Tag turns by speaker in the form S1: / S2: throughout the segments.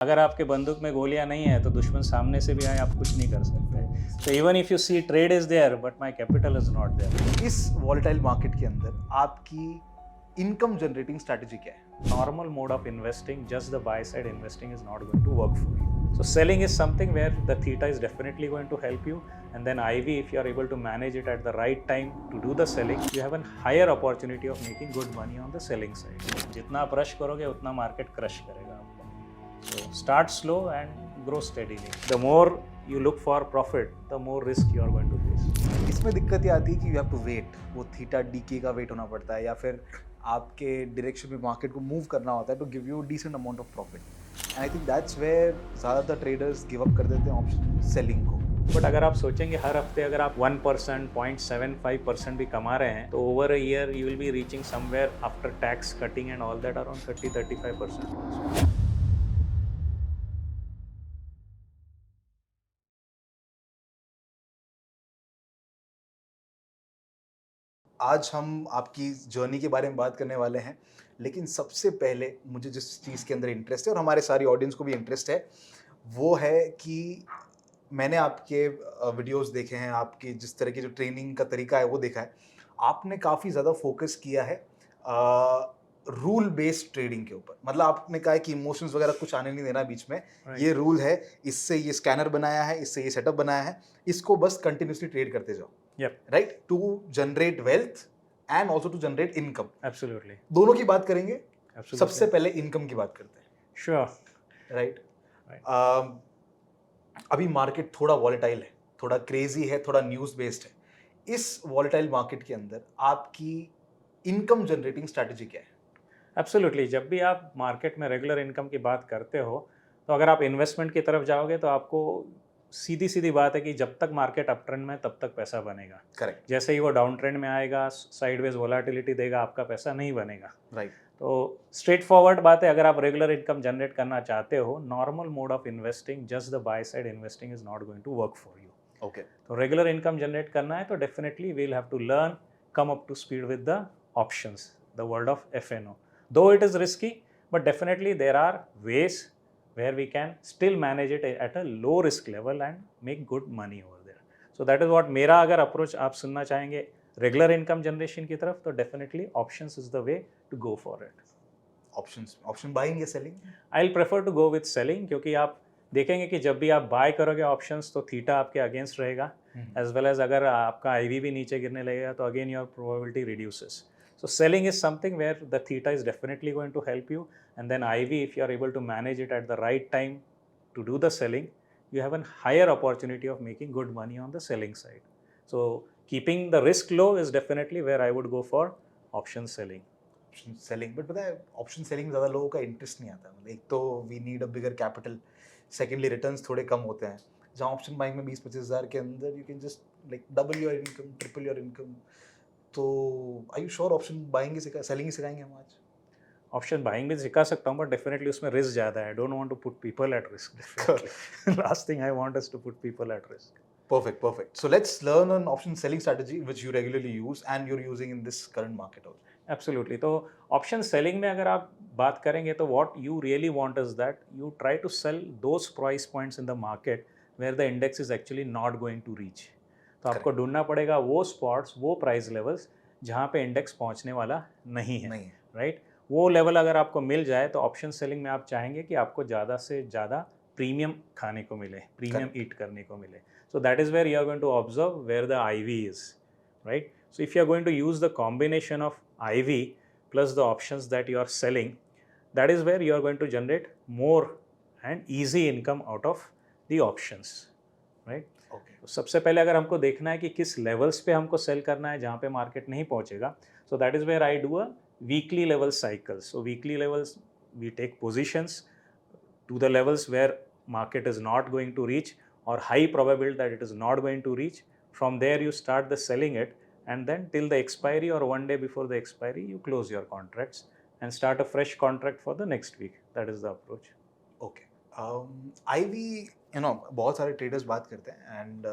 S1: अगर आपके बंदूक में गोलियां नहीं है तो दुश्मन सामने से भी आए आप कुछ नहीं कर सकते. So even if you see trade is there but my capital is not there.
S2: इस वॉलेटाइल मार्केट के अंदर आपकी इनकम जनरेटिंग स्ट्रैटेजी क्या है?
S1: Normal mode of investing, just the buy side investing is not going to work for you. So selling is something where the theta is definitely going to help you, and then IV, if you are able to manage it at the right time to do the selling, you have a higher opportunity of making good money on the selling side. जितना आप rush करोगे उतना market crush करेगा आपको. So start slow and grow steadily. The more you look for profit, the more risk you are going to face.
S2: इसमें दिक्कत ये आती है कि यू हैव टू वेट, वो थीटा डीके का वेट होना पड़ता है या फिर आपके डायरेक्शन में मार्केट को मूव करना होता है to give you decent amount of profit. And I think that's where ज़्यादातर ट्रेडर्स गिव अप कर देते हैं ऑप्शन सेलिंग को.
S1: बट अगर आप सोचेंगे हर हफ्ते अगर आप 1%, 0.75% भी कमा रहे हैं तो over a year you will be reaching somewhere after tax cutting and all that around 30-35%.
S2: आज हम आपकी जर्नी के बारे में बात करने वाले हैं, लेकिन सबसे पहले मुझे जिस चीज़ के अंदर इंटरेस्ट है और हमारे सारी ऑडियंस को भी इंटरेस्ट है, वो है कि मैंने आपके वीडियोस देखे हैं, आपकी जिस तरह की जो ट्रेनिंग का तरीका है वो देखा है. आपने काफ़ी ज़्यादा फोकस किया है रूल बेस्ड ट्रेडिंग के ऊपर. मतलब आपने कहा है कि इमोशंस वगैरह कुछ आने नहीं देना बीच में.
S1: Right.
S2: ये रूल है, इससे ये स्कैनर बनाया है, इससे ये सेटअप बनाया है, इसको बस कंटिन्यूसली ट्रेड करते जाओ.
S1: Yep,
S2: right, to generate wealth and also to generate income.
S1: absolutely.
S2: दोनों की बात करेंगे.
S1: Absolutely.
S2: सबसे पहले इनकम की बात करते हैं.
S1: Sure.
S2: राइट.
S1: Right.
S2: अभी मार्केट थोड़ा वॉलेटाइल है, थोड़ा क्रेजी है, थोड़ा न्यूज़ बेस्ड है. इस वॉलेटाइल मार्केट के अंदर आपकी इनकम जनरेटिंग स्ट्रैटेजी क्या है?
S1: एब्सोल्युटली. जब भी आप मार्केट में रेगुलर इनकम की बात करते हो तो अगर आप इन्वेस्टमेंट की तरफ जाओगे तो आपको सीधी सीधी बात है कि जब तक मार्केट अप ट्रेंड में तब तक पैसा बनेगा.
S2: करेक्ट.
S1: जैसे ही वो डाउन ट्रेंड में आएगा, साइडवेज वोलाटिलिटी देगा, आपका पैसा नहीं बनेगा.
S2: राइट.
S1: तो स्ट्रेट फॉरवर्ड बात है, अगर आप रेगुलर इनकम जनरेट करना चाहते हो, normal mode of investing, just the buy side investing is not going to work for you.
S2: Okay.
S1: तो रेगुलर इनकम जनरेट करना है तो definitely we'll have to learn, come up to speed with the options, the world of FNO. Though it is risky, but definitely there are ways where we can still manage it at a low risk level and make good money over there. So that is what मेरा अगर approach आप सुनना चाहेंगे regular income generation की तरफ तो definitely options is the way to go for it.
S2: Option buying या selling?
S1: I will prefer to go with selling, क्योंकि आप देखेंगे कि जब भी आप बाय करोगे ऑप्शंस तो थीटा आपके अगेंस्ट रहेगा, एज वेल एज अगर आपका IV भी नीचे गिरने लगेगा तो again your probability reduces. So selling is something where the theta is definitely going to help you, and then IV, if you are able to manage it at the right time to do the selling, you have a higher opportunity of making good money on the selling side. So keeping the risk low is definitely where I would go for option selling.
S2: Option selling. But पता है option selling में ज़्यादा लोगों का interest नहीं आता. मतलब एक तो we need a bigger capital, secondly returns थोड़े कम होते हैं. जहाँ ऑप्शन बाइंग में 20-25 हज़ार के अंदर you can just like double your income, triple your income. तो I you sure option buying ही सेलिंग ही सिखाएंगे हम आज?
S1: ऑप्शन बाइंग भी सिखा सकता हूँ, बट डेफिनेटली उसमें रिस्क ज़्यादा है. I don't want to put people at risk. Last thing I want is to put people at risk.
S2: Perfect. So let's learn an option selling strategy which you regularly use and you're using in this current market also.
S1: Absolutely. तो option selling में अगर आप बात करेंगे तो what you really want is that you try to sell those price points in the market where the index is actually not going to reach. तो आपको ढूंढना पड़ेगा वो स्पॉट्स, वो प्राइस लेवल्स जहाँ पे इंडेक्स पहुँचने वाला नहीं है. राइट. वो लेवल अगर आपको मिल जाए तो ऑप्शन सेलिंग में आप चाहेंगे कि आपको ज़्यादा से ज़्यादा प्रीमियम खाने को मिले, प्रीमियम ईट करने को मिले. So that is where you are going to observe where the IV is, right? So if you are going to use the combination of IV plus the options that you are selling, that is where you are going to generate more and easy income out of the options, right?
S2: Okay.
S1: तो सबसे पहले अगर हमको देखना है कि किस levels पे हमको सेल करना है जहाँ पे मार्केट नहीं पहुँचेगा, so that is where I do a weekly level cycle. So weekly levels we take positions to the levels where market is not going to reach or high probability that it is not going to reach. From there you start the selling it, and then till the expiry or one day before the expiry you close your contracts and start a fresh contract for the next week. That is the approach.
S2: Okay. IV, you know बहुत सारे traders बात करते हैं and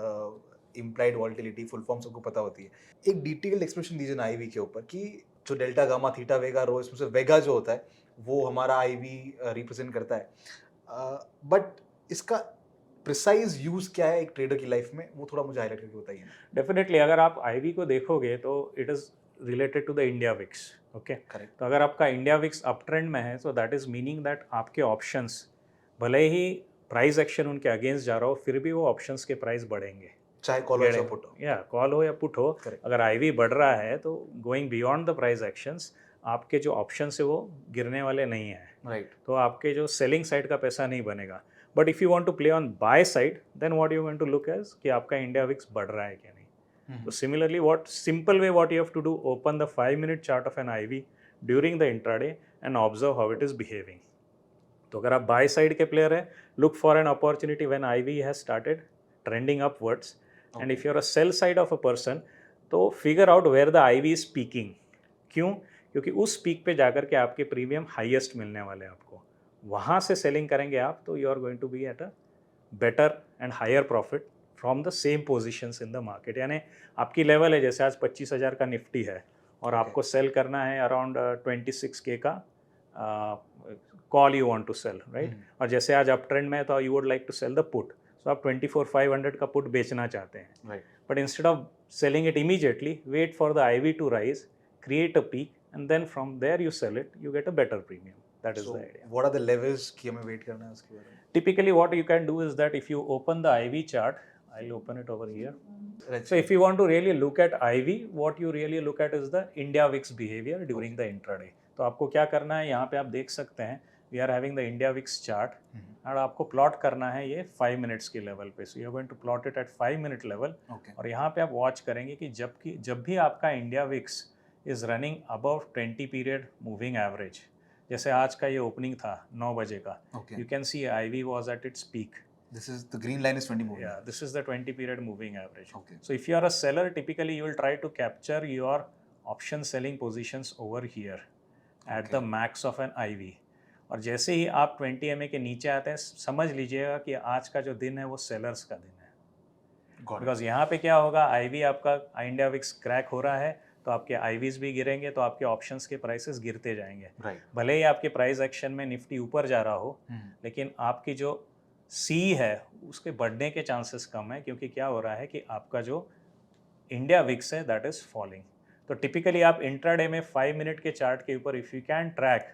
S2: implied volatility full form सबको पता होती है. एक डिटेल्ड एक्सप्लेनेशन दीजिए ना आईवी के ऊपर कि जो डेल्टा गामा थीटा वेगा रो, इसमें से वेगा जो होता है वो हमारा आईवी रिप्रेजेंट करता है. बट इसका प्रिसाइज यूज क्या है एक ट्रेडर की लाइफ में, वो थोड़ा मुझे हाईलाइट करके बताइए ना।
S1: डेफिनेटली अगर आप आईवी को देखोगे तो it is related to the India VIX, okay.
S2: Correct.
S1: तो अगर आपका इंडिया विक्स अप ट्रेंड में है, so that is meaning that आपके ऑप्शंस भले ही प्राइस एक्शन उनके अगेंस्ट जा रहा हो, फिर भी वो ऑप्शंस के प्राइस बढ़ेंगे।
S2: चाहे कॉल हो
S1: गेड़े
S2: पुट हो।
S1: या कॉल हो या पुट हो,
S2: करेक्ट।
S1: अगर आईवी बढ़ रहा है तो going beyond the price actions आपके जो ऑप्शंस है वो गिरने वाले नहीं हैं।
S2: राइट।
S1: तो आपके जो सेलिंग साइड का पैसा नहीं बनेगा। But if you want to play on buy side then what you want to look as कि आपका इंडिया विक्स बढ़ रहा है क्या नहीं। So similarly, what simple way what you have to do, open the 5 minute chart of an IV during the intraday and observe how it is behaving. तो अगर आप बाय साइड के प्लेयर है, look for an opportunity when IV has started trending upwards, and if you are a sell side of a person तो figure out where the IV is peaking. क्यों? क्योंकि उस peak पे जाकर के आपके प्रीमियम हाईएस्ट मिलने वाले हैं आपको, वहाँ से सेलिंग करेंगे आप तो you are going to be at a better and higher profit from the same positions in the market. यानी आपकी लेवल है जैसे आज 25,000 का निफ्टी है और
S2: Okay.
S1: आपको सेल करना है अराउंड 26K का call you want to sell, right. और जैसे आज अप ट्रेंड में है तो you would like to sell the put, so आप 24,500 का पुट बेचना चाहते हैं।
S2: Right.
S1: But instead of selling it immediately, wait for the IV to rise, create a peak and then from there you sell it, you get a better premium. That is
S2: so
S1: the idea.
S2: What are the levels कि हमें wait करना है उसके बारे में।
S1: Typically what you can do is that if you open the IV chart, I'll open it over here.
S2: Let's
S1: So
S2: see.
S1: if you want to really look at IV, what you really look at is the India VIX behavior during the intraday. तो आपको क्या करना है, यहाँ पे आप देख सकते हैं we are having the India VIX chart और आपको प्लॉट करना है ये 5 मिनट्स के लेवल पे। So you are going to plot it at 5 minute level
S2: Okay.
S1: और यहाँ पे आप वॉच करेंगे कि जब भी आपका India Vicks is running above 20 period moving average, जैसे आज का ये ओपनिंग था 9 बजे का,
S2: Okay.
S1: you can see IV was at its peak.
S2: This is the green line is 20 moving.
S1: Yeah, this is the 20 period moving average.
S2: Okay.
S1: So if you are a seller, typically you will try to capture your option selling positions over here at
S2: Okay.
S1: the max of an IV. और जैसे ही आप 20 MA के नीचे आते हैं, समझ लीजिएगा कि आज का जो दिन है वो सेलर्स का दिन है।
S2: Got it.
S1: बिकॉज यहाँ पे क्या होगा, आईवी आपका इंडिया विक्स क्रैक हो रहा है तो आपके आईवीज भी गिरेंगे, तो आपके ऑप्शंस के प्राइसेस गिरते जाएंगे।
S2: Right.
S1: भले ही आपके प्राइस एक्शन में निफ्टी ऊपर जा रहा हो, लेकिन आपकी जो सी है उसके बढ़ने के चांसेस कम है, क्योंकि क्या हो रहा है कि आपका जो इंडिया विक्स है दैट इज़ फॉलिंग। तो टिपिकली आप इंट्राडे में 5 मिनट के चार्ट के ऊपर if you can track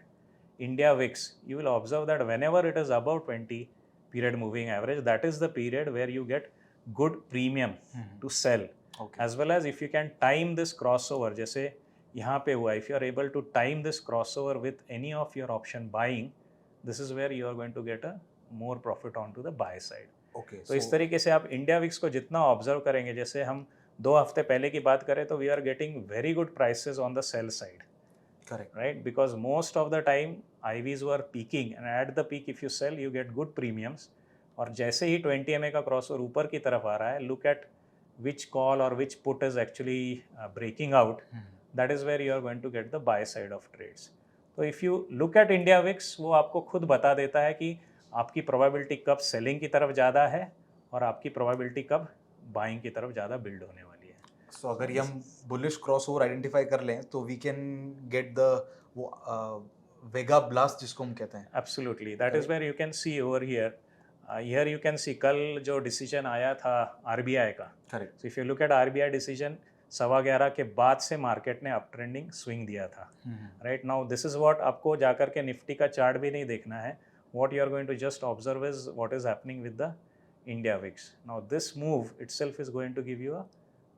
S1: India VIX, you will observe that whenever it is above 20 period moving average, that is the period where you get good premium to sell.
S2: Okay.
S1: As well as if you can time this crossover, जैसे यहाँ पे हुआ, if you are able to time this crossover with any of your option buying, this is where you are going to get a more profit onto the buy side.
S2: Okay.
S1: तो इस तरीके से आप India VIX को जितना observe करेंगे, जैसे हम 2 हफ्ते पहले की बात करें तो we are getting very good prices on the sell side,
S2: Correct.
S1: right? Because most of the time IVs were peaking and at the peak if you sell you get good premiums. और जैसे ही 20 MA का crossover ऊपर की तरफ आ रहा है, look at which call or which put is actually breaking out. That is where you are going to get the buy side of trades. तो if you look at India VIX, वो आपको खुद बता देता है कि आपकी प्रोबेबिलिटी कब सेलिंग की तरफ ज़्यादा है और आपकी प्रोबेबिलिटी कब बाइंग की तरफ ज़्यादा बिल्ड होने वाली है।
S2: सो अगर ये हम बुलिश क्रॉसओवर आइडेंटिफाई कर लें तो वी कैन गेट द वो वेगा ब्लास्ट जिसको हम कहते हैं।
S1: Absolutely, that is where you can see over here. Here you can see कल जो डिसीजन आया था RBI का,
S2: correct.
S1: so if you look at RBI decision 11:15 के बाद से मार्केट ने अप ट्रेंडिंग स्विंग दिया था। Right now this is what आपको जाकर के निफ्टी का चार्ट भी नहीं देखना है, what you are going to just observe is what is happening with the India VIX. Now this move itself is going to give you a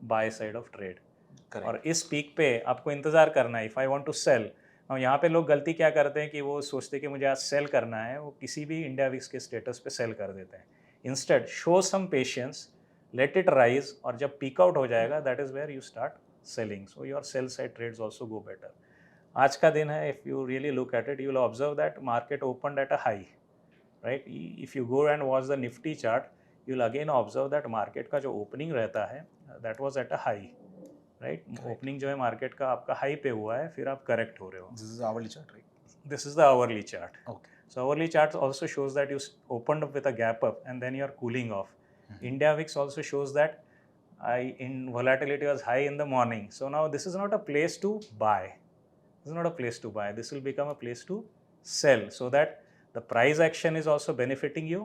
S1: buy side of trade. और इस peak पे आपको इंतजार करना है। If I want to sell, और यहाँ पे लोग गलती क्या करते हैं कि वो सोचते हैं कि मुझे आज सेल करना है, वो किसी भी इंडिया विक्स के स्टेटस पे सेल कर देते हैं। Instead show some patience, let it rise, और जब पीक आउट हो जाएगा that is where you start selling, so your sell side trades also go better. आज का दिन है, if you really look at it you will observe that market opened at a high, right. If you go and watch the Nifty chart you will again observe that market का जो opening रहता है that was at a high, right. Opening जो है market का आपका high पे हुआ है, फिर आप करेक्ट हो रहे हो।
S2: This is hourly chart, right?
S1: This is the hourly chart.
S2: Okay.
S1: So hourly chart also shows that you opened up with a gap up and then you're cooling off. India VIX also shows that in volatility was high in the morning. So now this is not a place to buy. This is not a place to buy. This will become a place to sell, so that the price action is also benefiting you,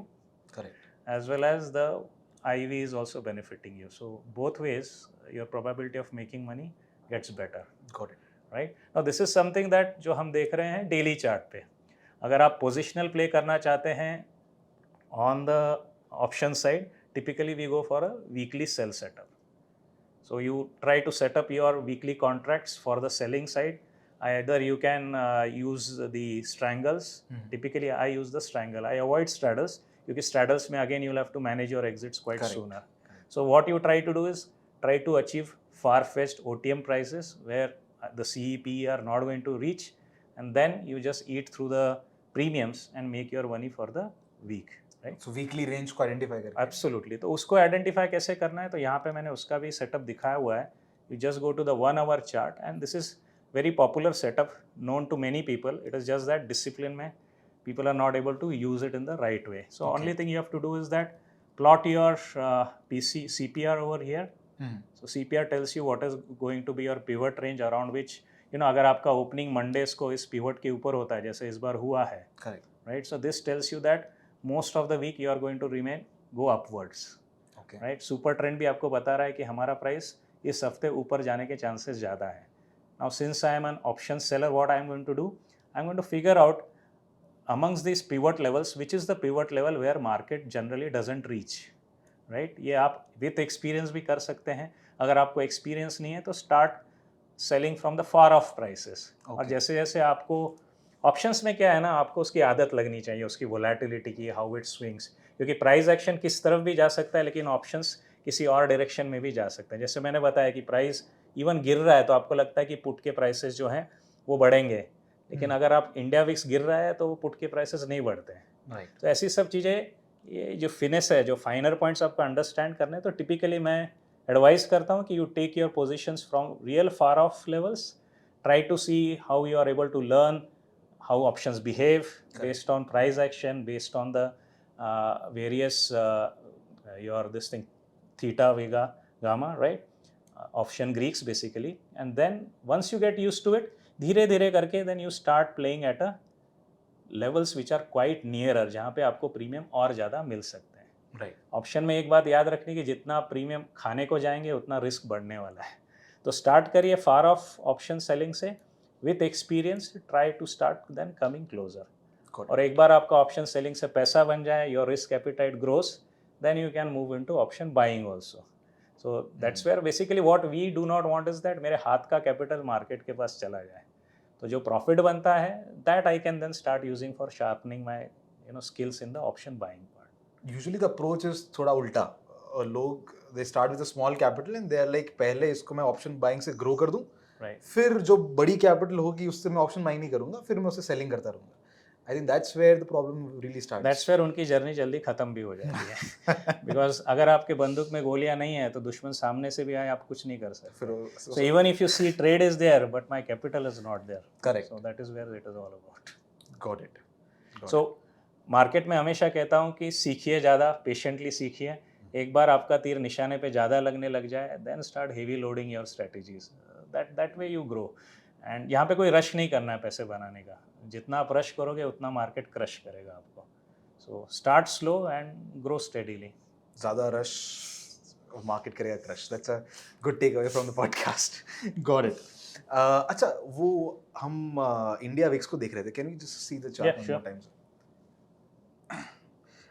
S2: Correct.
S1: as well as the IV is also benefiting you. So both ways, your probability of making money gets better.
S2: Got it.
S1: Right? Now this is something that जो हम देख रहे हैं daily chart पे. अगर आप positional play करना चाहते हैं on the option side, typically we go for a weekly sell setup. So you try to set up your weekly contracts for the selling side. Either you can use the strangles. Typically I use the strangle. I avoid straddles because straddles में again you'll have to manage your exits quite
S2: Correct.
S1: sooner. So what you try to do is try to achieve far-fetched OTM prices where the CEP are not going to reach, and then you just eat through the premiums and make your money for the week. Right?
S2: So weekly range को identify करके.
S1: Absolutely. तो उसको identify कैसे करना है, तो यहाँ पे मैंने उसका भी सेटअप दिखाया हुआ है. You just go to the 1 hour chart and this is very popular setup known to many people. It is just that discipline में people are not able to use it in the right way. So only thing you have to do is that plot your CPR over here. So CPR tells you what is going to be your pivot range around which, अगर आपका opening Mondays को इस pivot के ऊपर होता है जैसे इस बार हुआ है, right, so this tells you that most of the week you are going to remain go upwards. Okay. Right? Super trend भी आपको बता रहा है कि हमारा प्राइस इस हफ्ते ऊपर जाने के चांसेस ज़्यादा है. Now since I am an option seller, what I am going to do, I am going to figure out amongst these pivot levels which is the pivot level where market generally doesn't reach. Right? ये आप with experience भी कर सकते हैं. अगर आपको experience नहीं है तो start selling from the far off prices. और जैसे जैसे आपको ऑप्शंस में क्या है ना, आपको उसकी आदत लगनी चाहिए, उसकी वोलेटिलिटी की, हाउ इट स्विंग्स, क्योंकि प्राइस एक्शन किस तरफ भी जा सकता है लेकिन ऑप्शंस किसी और डायरेक्शन में भी जा सकते हैं. जैसे मैंने बताया कि प्राइस इवन गिर रहा है तो आपको लगता है कि पुट के प्राइसेस जो हैं वो बढ़ेंगे, लेकिन अगर आप इंडिया विक्स गिर रहा है तो वो पुट के प्राइसेस नहीं बढ़ते हैं. तो ऐसी सब चीज़ें, ये जो फिनिश है, जो फाइनर पॉइंट्स आपको अंडरस्टैंड करने हैं, तो टिपिकली मैं एडवाइस करता हूँ कि you take your positions from real far off levels, try to see how you are able to learn how options behave based on price action, based on the various your this thing theta, vega, gamma, right? Option Greeks basically, and then once you get used to it, धीरे धीरे करके then you start playing at a levels which are quite nearer, जहाँ पे आपको premium और ज़्यादा मिल सकते हैं.
S2: Right.
S1: ऑप्शन में एक बात याद रखने की, जितना आप प्रीमियम खाने को जाएंगे उतना रिस्क बढ़ने वाला है. तो स्टार्ट करिए फार ऑफ ऑप्शन सेलिंग से. With experience, try to start then coming closer. और एक बार आपका ऑप्शन सेलिंग से पैसा बन जाए, your risk appetite grows, then you can move into option buying also. So that's where basically what we do not want is that मेरे हाथ का कैपिटल मार्केट के पास चला जाए. तो जो प्रॉफिट बनता है, that I can then start using for sharpening my skills in the option buying part.
S2: Usually the approach is थोड़ा उल्टा. लोग they start with a small capital and they are like पहले इसको मैं ऑप्शन बाइंग से grow कर दूं, फिर जो बड़ी कैपिटल होगी उससे मैं ऑप्शन बाइंग नहीं करूंगा, फिर मैं उसे सेलिंग करता रहूंगा. I think that's where the problem really starts.
S1: That's where उनकी जर्नी जल्दी खत्म भी हो जाती है. बिकॉज अगर आपके बंदूक में गोलियां नहीं है तो दुश्मन सामने से भी आए, आप कुछ नहीं कर सकते. So even if you see trade is there but my capital is not there.
S2: Correct.
S1: So that is where it is all about.
S2: Got it.
S1: सो मार्केट में हमेशा कहता हूँ कि सीखिए ज़्यादा, पेशेंटली सीखिए. एक बार आपका तीर निशाने पे ज़्यादा लगने लग जाए, then start heavy loading your strategies. that way you grow. And यहाँ पे कोई रश नहीं करना है पैसे बनाने का. जितना आप रश करोगे उतना मार्केट क्रश करेगा आपको. So start slow and grow steadily.
S2: ज़्यादा रश मार्केट करेगा crush. That's a good takeaway from the podcast. Got it. अच्छा, वो हम इंडिया विक्स को देख रहे थे. Can we just see the chart one more time?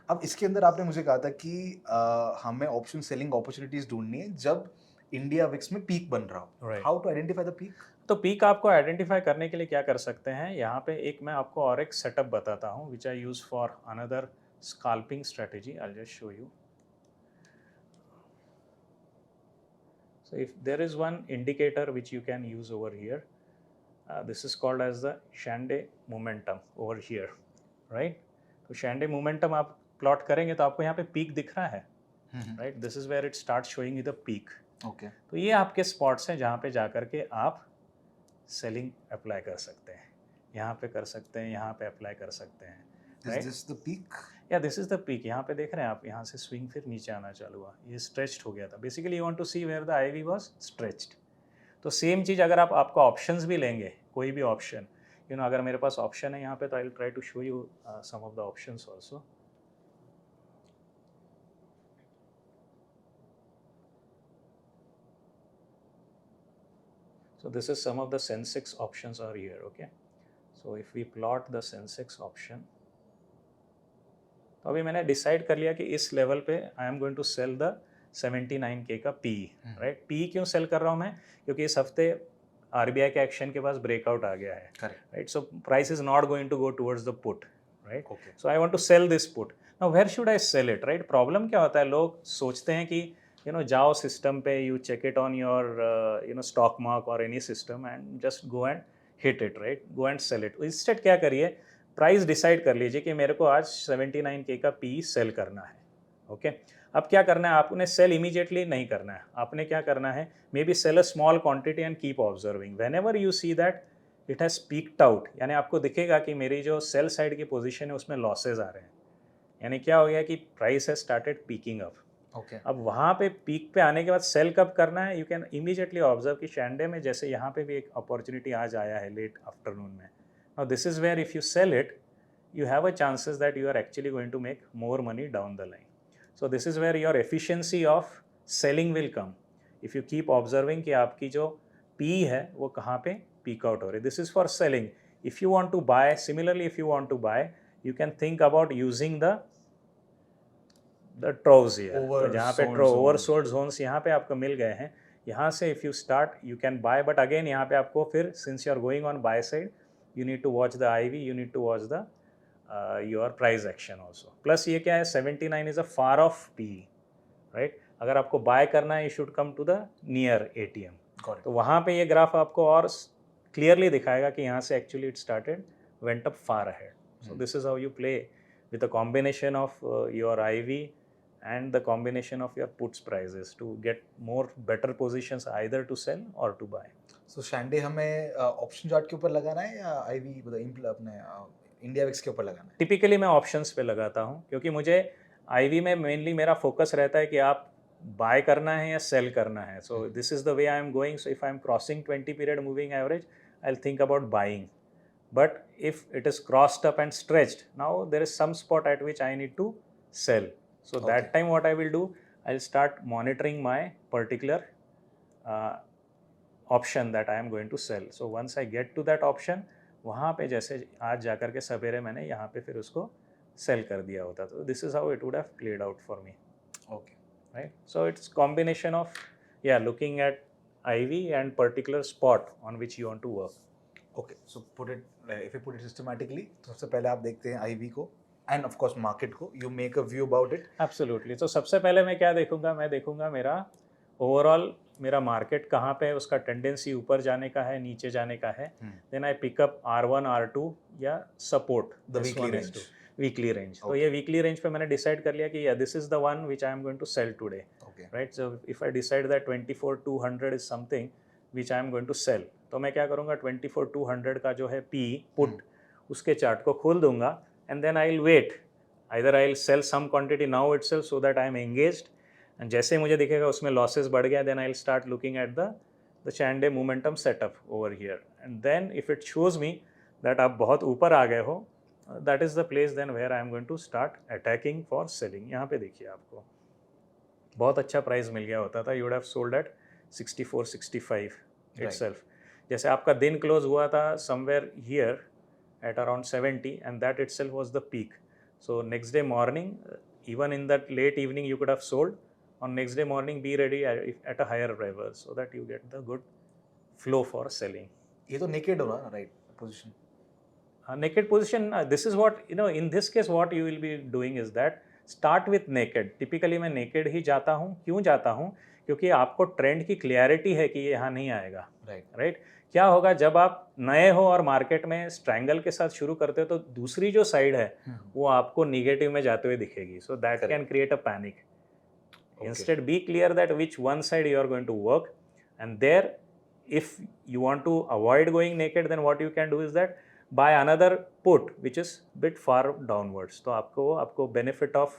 S2: अब इसके अंदर आपने मुझे कहा था कि हमें ऑप्शन सेलिंग अपॉर्चुनिटीज ढूंढनी है जब इंडिया विक्स में पीक बन रहा हो. How to identify the peak?
S1: तो पीक आपको आइडेंटिफाई करने के लिए क्या कर सकते हैं, यहाँ पे एक मैं आपको और एक सेटअप बताता हूँ which I use for another scalping strategy. I just show you. So if there is one indicator which you can use over here, this is called as the Shanday momentum over here, right? तो Shanday momentum आप plot करेंगे तो आपको यहाँ पे peak दिख रहा है, right? This is where it starts showing you the peak.
S2: Okay.
S1: तो ये आपके स्पॉट्स हैं जहाँ पे जा करके आप सेलिंग अप्लाई कर सकते हैं. यहाँ पे कर सकते हैं, यहाँ पे अप्लाई कर सकते हैं.
S2: Is this the peak?
S1: या दिस इज द पीक. यहाँ पे देख रहे हैं आप, यहाँ से स्विंग फिर नीचे आना चालू हुआ, ये स्ट्रेच्ड हो गया था. Basically you want to see where the IV was stretched. तो सेम चीज़ अगर आप आपका ऑप्शंस भी लेंगे, कोई भी ऑप्शन, यू नो अगर मेरे पास ऑप्शन है यहाँ पे तो I will try to show you some of the options also. So this is some of the Sensex options are here, okay. So if we plot the Sensex option, तो अभी मैंने decide कर लिया कि इस लेवल पे I am going to sell the 79K का PE, right. PE क्यों सेल कर रहा हूँ मैं? क्योंकि इस हफ्ते आरबीआई के एक्शन के पास ब्रेकआउट आ गया है, right. So price is not going to go towards the put, right. So I want to sell this put. Now where should I sell it, right. Problem क्या होता है, लोग सोचते हैं कि यू नो जाओ सिस्टम पे, you check it on your you know stock mark or any system and just go and hit it, right. Go and sell it. Instead क्या करिए, प्राइस डिसाइड कर लीजिए कि मेरे को आज 79K का पी सेल करना है, ओके. अब क्या करना है, आपने सेल इमीडिएटली नहीं करना है. आपने क्या करना है, maybe sell a small quantity and keep observing. Whenever you see that it has peaked out, यानी आपको दिखेगा कि मेरी जो सेल साइड की पोजीशन है उसमें लॉसेज आ रहे हैं, यानी क्या हो गया कि price has started peeking up.
S2: Okay.
S1: अब वहाँ पे पीक पे आने के बाद सेल कब करना है, यू कैन इमीडिएटली ऑब्जर्व कि शैंडे में जैसे यहाँ पे भी एक अपॉर्चुनिटी आज आया है लेट आफ्टरनून में. Now this is where if you sell it, you have a chances that you are actually going to make more money down the line. So this is where your efficiency of selling will come. If you keep observing कि आपकी जो P है वो कहाँ पे peak out हो रही है. This is for selling. If you want to buy, similarly if you want to buy, you can think about using the troughs here. तो जहाँ पे oversold zones यहाँ पे आपको मिल गए हैं, यहाँ से if you start you can buy, but again यहाँ पे आपको फिर since you are going on buy side, you need to watch the IV, you need to watch the your price action also. Plus ये क्या है, 79 is a far off PE, right. अगर आपको bye करना है, you should come to the near ATM. तो वहाँ पे ये ग्राफ आपको और क्लियरली दिखाएगा कि यहाँ से actually it started went up far ahead. So this is how you play with a combination of your IV and the combination of your puts prices to get more better positions either to sell or to buy.
S2: So शैंडे हमें option chart के ऊपर लगाना है या ivy मतलब अपने India VIX के ऊपर लगाना है?
S1: टिपिकली मैं ऑप्शंस पे लगाता हूँ क्योंकि मुझे आईवी में मेनली मेरा फोकस रहता है कि आप बाय करना है या सेल करना है. So this is the way I am going. So if I am crossing 20 period moving average, I will think about buying. But if it is crossed up and stretched, now there is some spot at which I need to sell. So that time what I will do, I will start monitoring my particular option that I am going to sell. So once I get to that option, वहाँ पे जैसे आज जाकर के सवेरे मैंने यहाँ पे फिर उसको सेल कर दिया होता. तो this is how it would have played out for me.
S2: Okay.
S1: Right. So it's combination of या looking at IV and particular spot on which you want to work.
S2: Okay. So put it, if you put it systematically, तो सबसे पहले आप देखते हैं IV को and of course market को. You make a view about it.
S1: Absolutely. तो सबसे पहले मैं क्या देखूंगा, मैं देखूंगा मेरा ओवरऑल मेरा मार्केट कहाँ पे है, उसका टेंडेंसी ऊपर जाने का है, नीचे जाने का है. Then I pickup R1 R2 या support
S2: the weekly range.
S1: Weekly range. तो ये वीकली रेंज पे मैंने डिसाइड कर लिया कि या this is the one which I am going to sell today, right. So if I decide that 24,200 is something which I am going to sell, तो मैं क्या करूँगा, 24,200 का जो है पी पुट, उसके चार्ट को खोल दूंगा and then I will wait. Either I will sell some quantity now itself so that I am engaged, and जैसे मुझे दिखेगा उसमें लॉसेस बढ़ गया, then I will start looking at the शैंडे momentum setup over here. And then if it shows me that आप बहुत ऊपर आ गए हो, that is the place then where I am going to start attacking for selling. यहाँ पे देखिए आपको बहुत अच्छा प्राइस मिल गया होता था, you would have sold at 64-65 itself. जैसे आपका दिन क्लोज हुआ था somewhere here at around 70 and that itself was the peak. So next day morning, even in that late evening, you could have sold. On next day morning, be ready at a higher level so that you get the good flow for selling.
S2: ये तो naked हो ना, right position.
S1: Naked position, this is what, you know, in this case what you will be doing is that start with naked. Typically मैं naked ही जाता हूँ. क्यों जाता हूँ? क्योंकि आपको ट्रेंड की क्लियरिटी है कि ये यहाँ नहीं आएगा, राइट. क्या होगा जब आप नए हो और मार्केट में स्ट्रैंगल के साथ शुरू करते हो, तो दूसरी जो साइड है वो आपको निगेटिव में जाते हुए दिखेगी. So that can create a panic. Instead, be clear that which one side you are going to work, and there, if you want to avoid going naked, then what you can do is that buy another put which is bit far downwards. तो आपको benefit of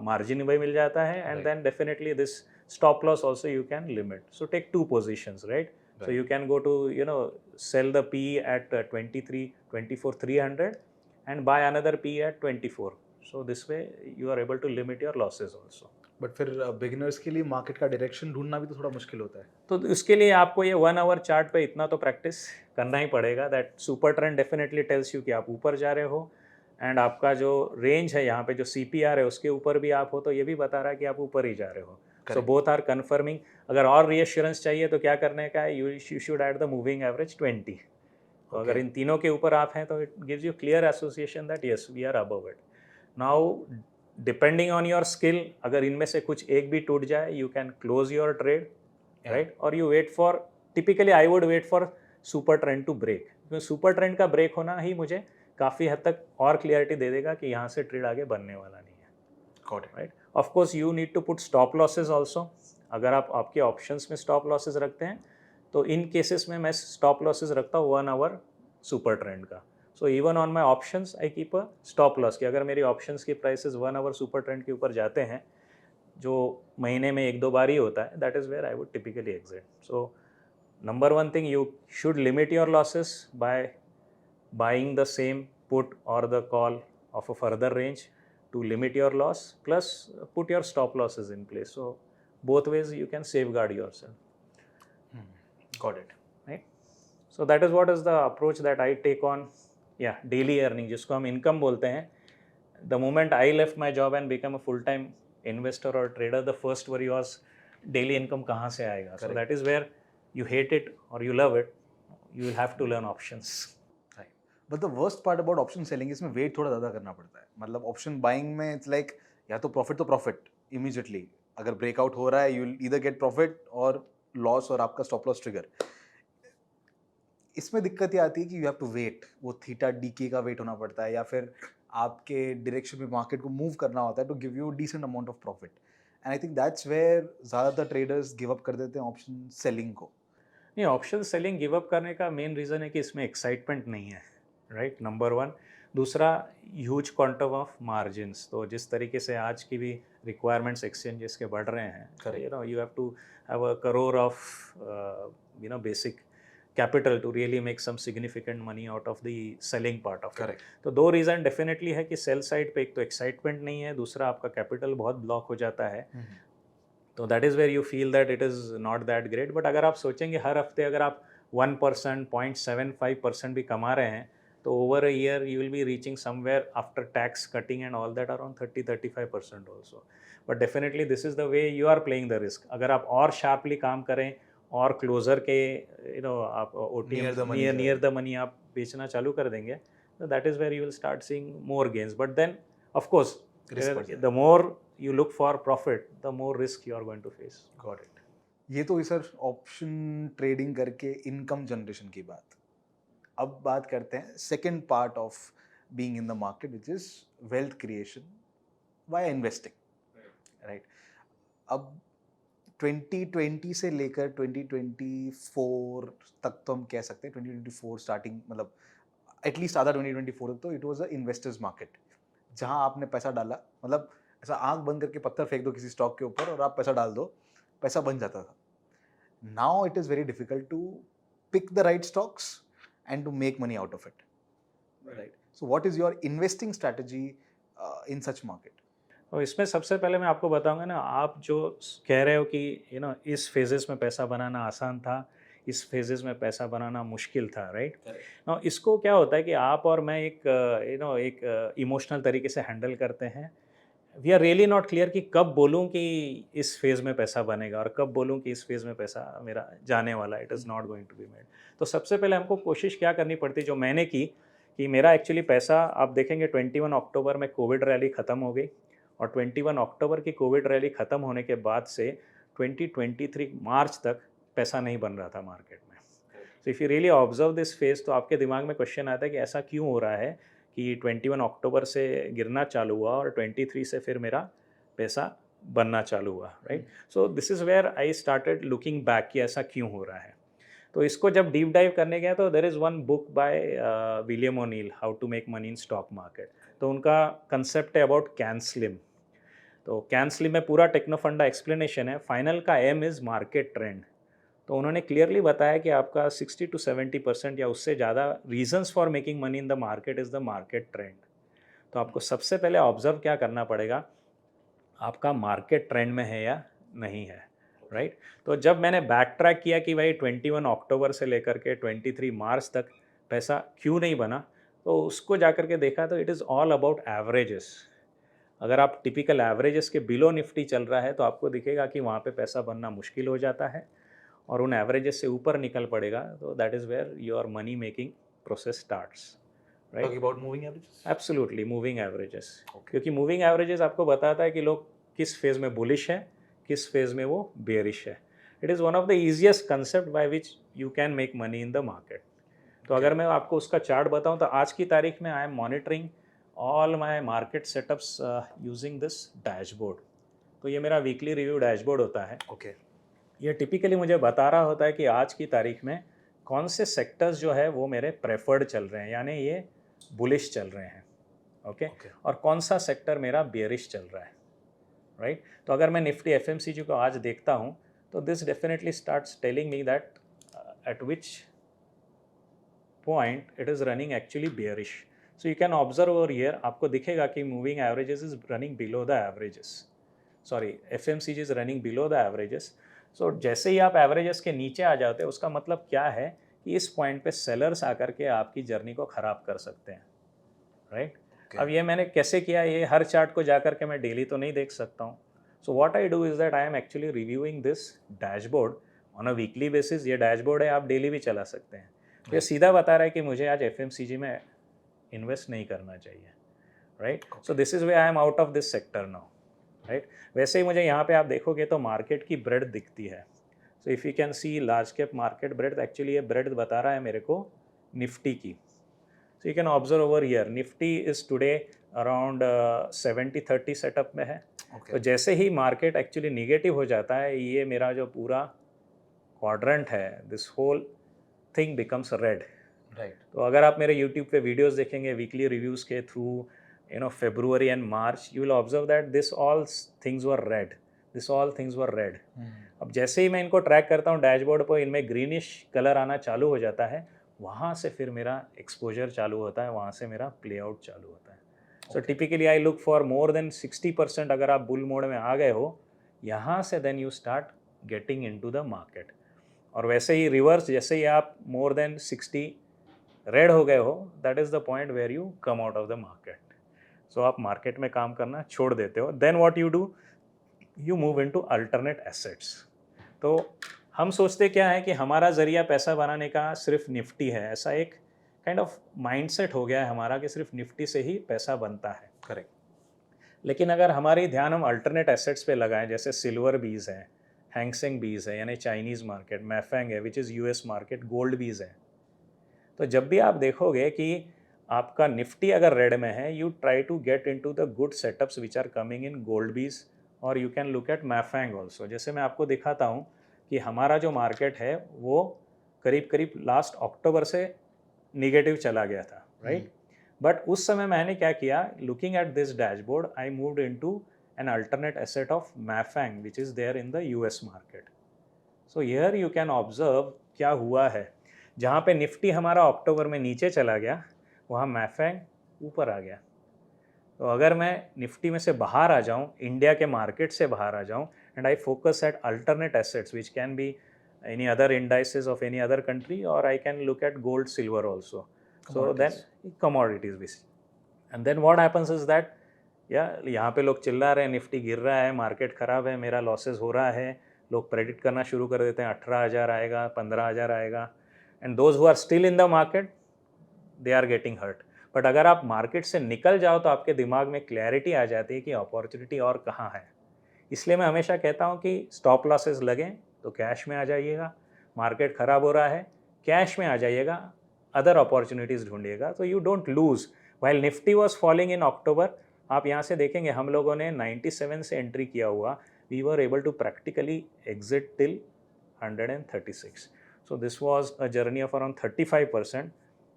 S1: margin भी मिल जाता है, and then definitely this stop loss also you can limit. So take two positions, right? So
S2: Right.
S1: you can go to, sell the PE at 23, 24, 300 and buy another PE at 24. So this way you are able to limit your losses also.
S2: But फिर beginners के लिए market का direction ढूंढना भी तो थोड़ा मुश्किल होता है.
S1: तो उसके लिए आपको ये 1 आवर चार्ट पे इतना तो प्रैक्टिस करना ही पड़ेगा. That super trend definitely tells you कि आप ऊपर जा रहे हो एंड आपका जो रेंज है यहाँ पे जो CPR है उसके ऊपर भी आप हो तो ये भी बता रहा है कि आप ऊपर ही जा रहे हो. So
S2: Correct.
S1: Both are confirming. अगर और रीअश्योरेंस चाहिए तो क्या करने का है, you should add the moving average 20. तो अगर
S2: Okay.
S1: इन तीनों के ऊपर आप हैं तो it gives you clear association that yes we are above it. Now depending on your skill, अगर इनमें से कुछ एक भी टूट जाए you can close your trade,
S2: Yeah.
S1: Right, और you wait for, typically I would wait for super trend to break, क्योंकि सुपर ट्रेंड का ब्रेक होना ही मुझे काफ़ी हद तक और क्लियरिटी दे देगा कि यहाँ से ट्रेड आगे बनने वाला नहीं है.
S2: Got it.
S1: Right, of course you need to put stop losses also. अगर आप आपके ऑप्शंस में स्टॉप लॉसेज रखते हैं तो इन केसेस में मैं स्टॉप लॉसेज रखता हूँ 1 आवर सुपर ट्रेंड का. So even on my options I keep a stop loss कि अगर मेरी ऑप्शंस की प्राइसेस 1 आवर सुपर ट्रेंड के ऊपर जाते हैं, जो महीने में 1-2 बार ही होता है, that is where I would typically exit. So number one thing, you should limit your losses by buying the same put or the call of a further range to limit your loss, plus put your stop losses in place. So both ways you can safeguard yourself,
S2: Got it.
S1: right? So that is what is the approach that I take on. Yeah, daily earning जिसको हम income बोलते हैं. The moment I left my job and became a full-time investor or trader, the first worry was daily income कहाँ से आएगा. So that is where you hate it or you love it, you will have to learn options.
S2: Right. But the worst part about option selling is इसमें wait थोड़ा ज़्यादा करना पड़ता है. मतलब ऑप्शन बाइंग में इट्स लाइक या तो प्रॉफिट इमीडिएटली. अगर ब्रेकआउट हो रहा है you will either gate profit और लॉस और आपका स्टॉप लॉस ट्रिगर. इसमें दिक्कत ये आती है कि यू हैव टू वेट. वो थीटा डीके का वेट होना पड़ता है या फिर आपके डायरेक्शन में मार्केट को मूव करना होता है to give you decent amount of profit. And I think that's where ज़्यादातर ट्रेडर्स गिव अप कर देते हैं ऑप्शन सेलिंग को.
S1: नहीं, ऑप्शन सेलिंग गिव अप करने का मेन रीज़न है कि इसमें एक्साइटमेंट नहीं है, राइट, नंबर वन. दूसरा, ह्यूज क्वांटम ऑफ मार्जिन्स. तो जिस तरीके से आज की भी रिक्वायरमेंट्स एक्सचेंजेस के बढ़ रहे हैं,
S2: Correct.
S1: You have to have a crore of basic capital to really make some significant money out of the selling part of it.
S2: Correct.
S1: तो दो रीज़न डेफिनेटली है कि सेल साइड पे एक तो एक्साइटमेंट नहीं है, दूसरा आपका कैपिटल बहुत ब्लॉक हो जाता है. तो that is where you feel that it is not that great. But अगर आप सोचेंगे हर हफ्ते अगर आप 1%, 0.75% भी कमा रहे हैं तो over a year you will be reaching somewhere after tax cutting and all that around 30-35% also. But definitely this is the way you are playing the risk. अगर आप और शार्पली काम करें और क्लोजर के आप
S2: Near the money
S1: near the money आप बेचना चालू कर देंगे तो that is where you will start seeing more gains. But then of course
S2: Risk बढ़
S1: the more you look for profit, the more risk you are going to face.
S2: Got it. ये तो sir option trading करके income generation की बात. अब बात करते हैं second part of being in the market which is wealth creation via investing. Right. अब 2020 से लेकर 2024 तक तो हम कह सकते हैं 2024 स्टार्टिंग मतलब एटलीस्ट आधा 2024 तक तो it was a investors market जहां आपने पैसा डाला मतलब ऐसा आंख बंद करके पत्थर फेंक दो किसी स्टॉक के ऊपर और आप पैसा डाल दो, पैसा बन जाता था. Now it is very difficult to pick the right stocks and to make money out of it. Right. So what is your investing strategy in such market?
S1: और इसमें सबसे पहले मैं आपको बताऊंगा ना, आप जो कह रहे हो कि इस फेजेस में पैसा बनाना आसान था, इस फेजेस में पैसा बनाना मुश्किल था, राइट. ना इसको क्या होता है कि आप और मैं एक इमोशनल तरीके से हैंडल करते हैं. We are really not clear कि कब बोलूं कि इस फेज़ में पैसा बनेगा और कब बोलूं कि इस फेज़ में पैसा मेरा जाने वाला, it is not going to be made. तो सबसे पहले हमको कोशिश क्या करनी पड़ती, जो मैंने की, कि मेरा एक्चुअली पैसा आप देखेंगे 21 अक्टूबर में कोविड रैली ख़त्म हो गई और 21 अक्टूबर की कोविड रैली ख़त्म होने के बाद से 2023 मार्च तक पैसा नहीं बन रहा था मार्केट में. So if you really observe this phase तो आपके दिमाग में क्वेश्चन आता है कि ऐसा क्यों हो रहा है कि 21 अक्टूबर से गिरना चालू हुआ और 23 से फिर मेरा पैसा बनना चालू हुआ, right. So this is where I started looking back कि ऐसा क्यों हो रहा है. तो इसको जब डीप डाइव करने गया तो there is one book by William O'Neil, how to make money in stock market. तो उनका कंसेप्ट है अबाउट कैन स्लिम. तो कैन स्लिम में पूरा टेक्नोफंडा एक्सप्लेनेशन है. फाइनल का एम इज़ मार्केट ट्रेंड. तो उन्होंने क्लियरली बताया कि आपका 60 to 70% या उससे ज़्यादा reasons for making money in the market is the market trend. तो आपको सबसे पहले ऑब्जर्व क्या करना पड़ेगा, आपका मार्केट ट्रेंड में है या नहीं है, राइट। तो जब मैंने बैक ट्रैक किया कि भाई 21 अक्टूबर से लेकर के 23 मार्च तक पैसा क्यों नहीं बना, तो उसको जा कर के देखा तो it is all about averages. अगर आप टिपिकल एवरेजेस के बिलो निफ्टी चल रहा है तो आपको दिखेगा कि वहाँ पे पैसा बनना मुश्किल हो जाता है, और उन एवरेजेस से ऊपर निकल पड़ेगा तो that is where your money making process starts, right.
S2: Talking about moving averages.
S1: Absolutely moving averages,
S2: Okay.
S1: क्योंकि मूविंग एवरेजेस आपको बताता है कि लोग किस फेज़ में बुलिश है, किस फेज़ में वो बेयरिश है। It is one of the easiest concept by which you can make money in the market. तो अगर मैं आपको उसका चार्ट बताऊं तो आज की तारीख में I am monitoring all my market setups using this dashboard. तो ये मेरा वीकली रिव्यू डैशबोर्ड होता है।
S2: ओके।
S1: ये टिपिकली मुझे बता रहा होता है कि आज की तारीख में कौन से सेक्टर्स जो है वो मेरे प्रेफर्ड चल रहे हैं, यानी ये बुलिश चल रहे हैं, ओके।
S2: Okay.
S1: और कौन सा सेक्टर मेरा बेयरिश चल रहा है, राइट। तो अगर मैं निफ्टी एफएमसीजी को आज देखता हूँ तो this definitely starts telling me that at which point it is running actually bearish. So you can observe over here, आपको दिखेगा कि moving averages is running below the averages, sorry FMCG is running below the averages. So जैसे ही आप averages के नीचे आ जाते हैं उसका मतलब क्या है कि इस पॉइंट पे सेलर्स आकर के आपकी जर्नी को ख़राब कर सकते हैं, राइट।
S2: Okay.
S1: अब ये मैंने कैसे किया, ये हर चार्ट को जा कर के मैं डेली तो नहीं देख सकता हूँ। So what I do is that I am actually reviewing this dashboard on a weekly basis. ये डैशबोर्ड है, आप डेली भी चला सकते हैं। तो ये सीधा बता रहा है कि मुझे आज एफएमसीजी में इन्वेस्ट नहीं करना चाहिए, right. So this is way I am out of this sector now, right. वैसे ही मुझे यहाँ पे आप देखोगे तो मार्केट की ब्रेड दिखती है। So if you can C large cap market bread, actually ये ब्रेड बता रहा है मेरे को निफ्टी की। सो you can observe over here, Nifty is today around 70-30 setup में है।
S2: Okay.
S1: तो जैसे ही मार्केट एक्चुअली निगेटिव हो जाता है, ये मेरा जो पूरा क्वाड्रेंट है, this whole thing becomes red,
S2: right.
S1: तो अगर आप मेरे यूट्यूब पे वीडियोस देखेंगे वीकली रिव्यूज़ के थ्रू, फरवरी and March, you will observe that this all things were red, this all things were red. अब जैसे ही मैं इनको ट्रैक करता हूँ डैशबोर्ड पर, इनमें ग्रीनिश कलर आना चालू हो जाता है, वहाँ से फिर मेरा एक्सपोजर चालू होता है, वहाँ से मेरा प्ले आउट चालू होता है। So typically I look for more than 60%। अगर आप बुल मोड में आ गए हो यहाँ से, then you start getting into the market. और वैसे ही रिवर्स, जैसे ही आप मोर देन 60 रेड हो गए हो, that is the point where you come out of the market. So आप मार्केट में काम करना छोड़ देते हो। Then what you do, you move into alternate assets. तो हम सोचते क्या है कि हमारा ज़रिया पैसा बनाने का सिर्फ निफ्टी है, ऐसा एक काइंड ऑफ माइंडसेट हो गया है हमारा कि सिर्फ निफ्टी से ही पैसा बनता है।
S2: करेक्ट।
S1: लेकिन अगर हमारी ध्यान हम अल्टरनेट एसेट्स पे लगाएं, जैसे सिल्वर बीज है, हैंगसेंग बीज है यानी चाइनीज़ मार्केट, मैफेंग है which is US market, gold बीज है, तो जब भी आप देखोगे कि आपका निफ्टी अगर रेड में है, you try to get into the good setups which are coming in gold bees, और you can look at MAFANG also. जैसे मैं आपको दिखाता हूँ कि हमारा जो मार्केट है वो करीब करीब लास्ट अक्टूबर से निगेटिव चला गया था, राइट। बट उस समय मैंने क्या किया, looking at this dashboard I moved into an alternate asset of MAFANG which is there in the US market. So here you can observe क्या हुआ है, जहाँ पे निफ्टी हमारा अक्टूबर में नीचे चला गया, वहाँ मैफेंग ऊपर आ गया। तो अगर मैं निफ्टी में से बाहर आ जाऊँ, इंडिया के मार्केट से बाहर आ जाऊँ, and I focus at alternate assets which can be any other indices of any other country, or I can look at gold, silver also. So then commodities basically. And then what happens is that यहाँ पे लोग चिल्ला रहे हैं, Nifty गिर रहा है, market ख़राब है, मेरा लॉसेस हो रहा है, लोग प्रेडिक्ट करना शुरू कर देते हैं 18,000 आएगा, 15,000 आएगा, and those who are still in the market they are getting hurt. But अगर आप मार्केट से निकल जाओ तो आपके दिमाग में क्लैरिटी आ जाती है कि अपॉर्चुनिटी और कहाँ है। इसलिए मैं हमेशा कहता हूँ कि स्टॉप लॉसेस लगें तो कैश में आ जाइएगा, मार्केट ख़राब हो रहा है कैश में आ जाइएगा, अदर अपॉर्चुनिटीज़ ढूंढिएगा, तो you don't lose. While Nifty was falling in October, आप यहाँ से देखेंगे हम लोगों ने 97 से एंट्री किया हुआ, we were able to practically exit till 136। So this was a journey of around 35%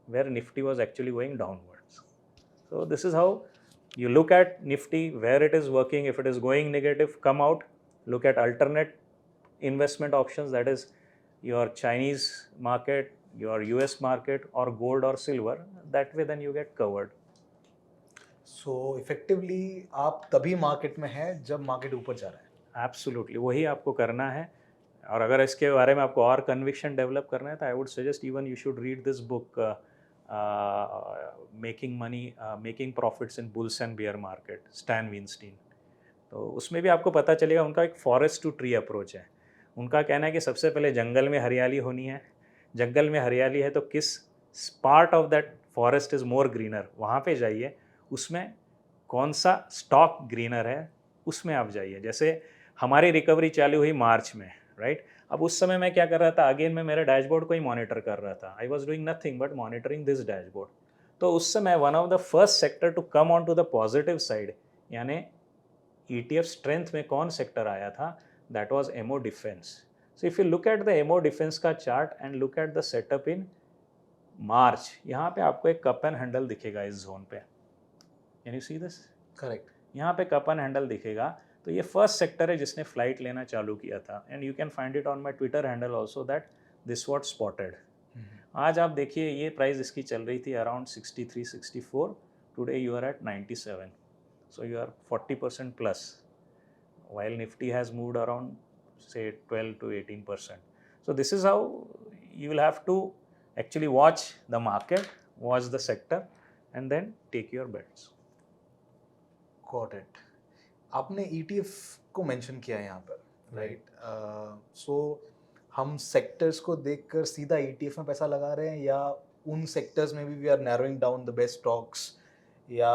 S1: where Nifty was actually going downwards. So this is how you look at Nifty, where it is working. If it is going negative, come out, look at alternate investment options, that is your Chinese market, your US market, or gold or silver. That way, then you get covered.
S2: So effectively आप तभी market में हैं जब market ऊपर जा रहा है।
S1: Absolutely वही आपको करना है। और अगर इसके बारे में आपको और कन्विक्शन डेवलप करना है तो I would suggest even you should read this book making profits in bulls and bear market, Stan Weinstein. तो उसमें भी आपको पता चलेगा, उनका एक फॉरेस्ट टू ट्री अप्रोच है। उनका कहना है कि सबसे पहले जंगल में हरियाली होनी है, जंगल में हरियाली है तो किस part of that forest is more greener, वहाँ पे जाइए, उसमें कौन सा स्टॉक ग्रीनर है उसमें आप जाइए। जैसे हमारी रिकवरी चालू हुई मार्च में, राइट। अब उस समय मैं क्या कर रहा था, अगेन मैं मेरे डैशबोर्ड को ही मॉनिटर कर रहा था। I was doing nothing but monitoring this dashboard. तो उस समय one of the first sector to come on to the positive side, यानी ETF स्ट्रेंथ में कौन सेक्टर आया था, that was MO defence. So if you look at the MO defence का chart and look at the setup in March, यहाँ पे आपको एक कप एंड हैंडल दिखेगा इस जोन पे। Can you see this?
S2: Correct.
S1: यहाँ पे कप एंड हैंडल दिखेगा। तो ये फर्स्ट सेक्टर है जिसने फ्लाइट लेना चालू किया था, and you can find it on my Twitter handle also that this what spotted. आज आप देखिए ये प्राइस इसकी चल रही थी around 63-64, today you are at 97, so you are 40% plus, while Nifty has moved around say 12 to 18%. So this is how you will have to actually watch the market, watch the sector, and then take your bets.
S2: Got it. आपने ETF को mention किया है यहाँ पर, right. सो हम sectors को देखकर सीधा ETF में पैसा लगा रहे हैं, या उन सेक्टर्स में भी we are narrowing down the best stocks, या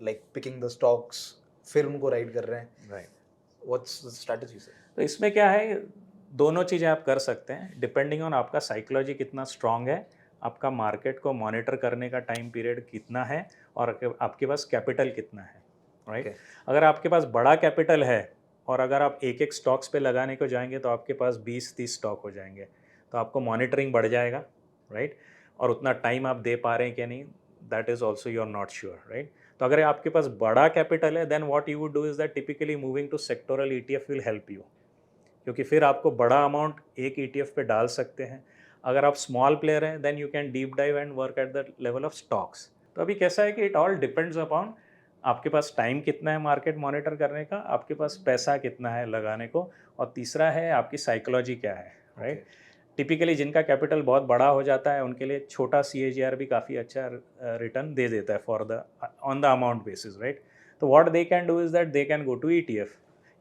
S2: लाइक पिकिंग द स्टॉक्स फिर उनको राइड कर रहे हैं?
S1: Right.
S2: What's the strategy sir?
S1: तो इसमें क्या है, दोनों चीज़ें आप कर सकते हैं डिपेंडिंग ऑन आपका साइकोलॉजी कितना स्ट्रांग है, आपका मार्केट को मॉनिटर करने का टाइम पीरियड कितना है, और आपके पास कैपिटल कितना है, राइट।
S2: Okay.
S1: अगर आपके पास बड़ा कैपिटल है और अगर आप एक एक स्टॉक्स पे लगाने को जाएंगे तो आपके पास 20-30 स्टॉक हो जाएंगे, तो आपको मॉनिटरिंग बढ़ जाएगा, राइट। और उतना टाइम आप दे पा रहे हैं कि नहीं, that is also you are not sure, right. तो अगर आपके पास बड़ा कैपिटल है, then what you would do is that typically moving to sectoral ETF will help you, क्योंकि फिर आपको बड़ा अमाउंट एक ETF पे डाल सकते हैं। अगर आप स्मॉल प्लेयर हैं then you can deep dive and work at the level of stocks. तो अभी कैसा है कि इट ऑल डिपेंड्स अपॉन आपके पास टाइम कितना है मार्केट मॉनिटर करने का, आपके पास पैसा कितना है लगाने को, और तीसरा है आपकी साइकोलॉजी क्या है, राइट। टिपिकली जिनका कैपिटल बहुत बड़ा हो जाता है उनके लिए छोटा CAGR भी काफ़ी अच्छा रिटर्न दे देता है for the on the amount basis, right. तो what they can do is that they can go to ETF।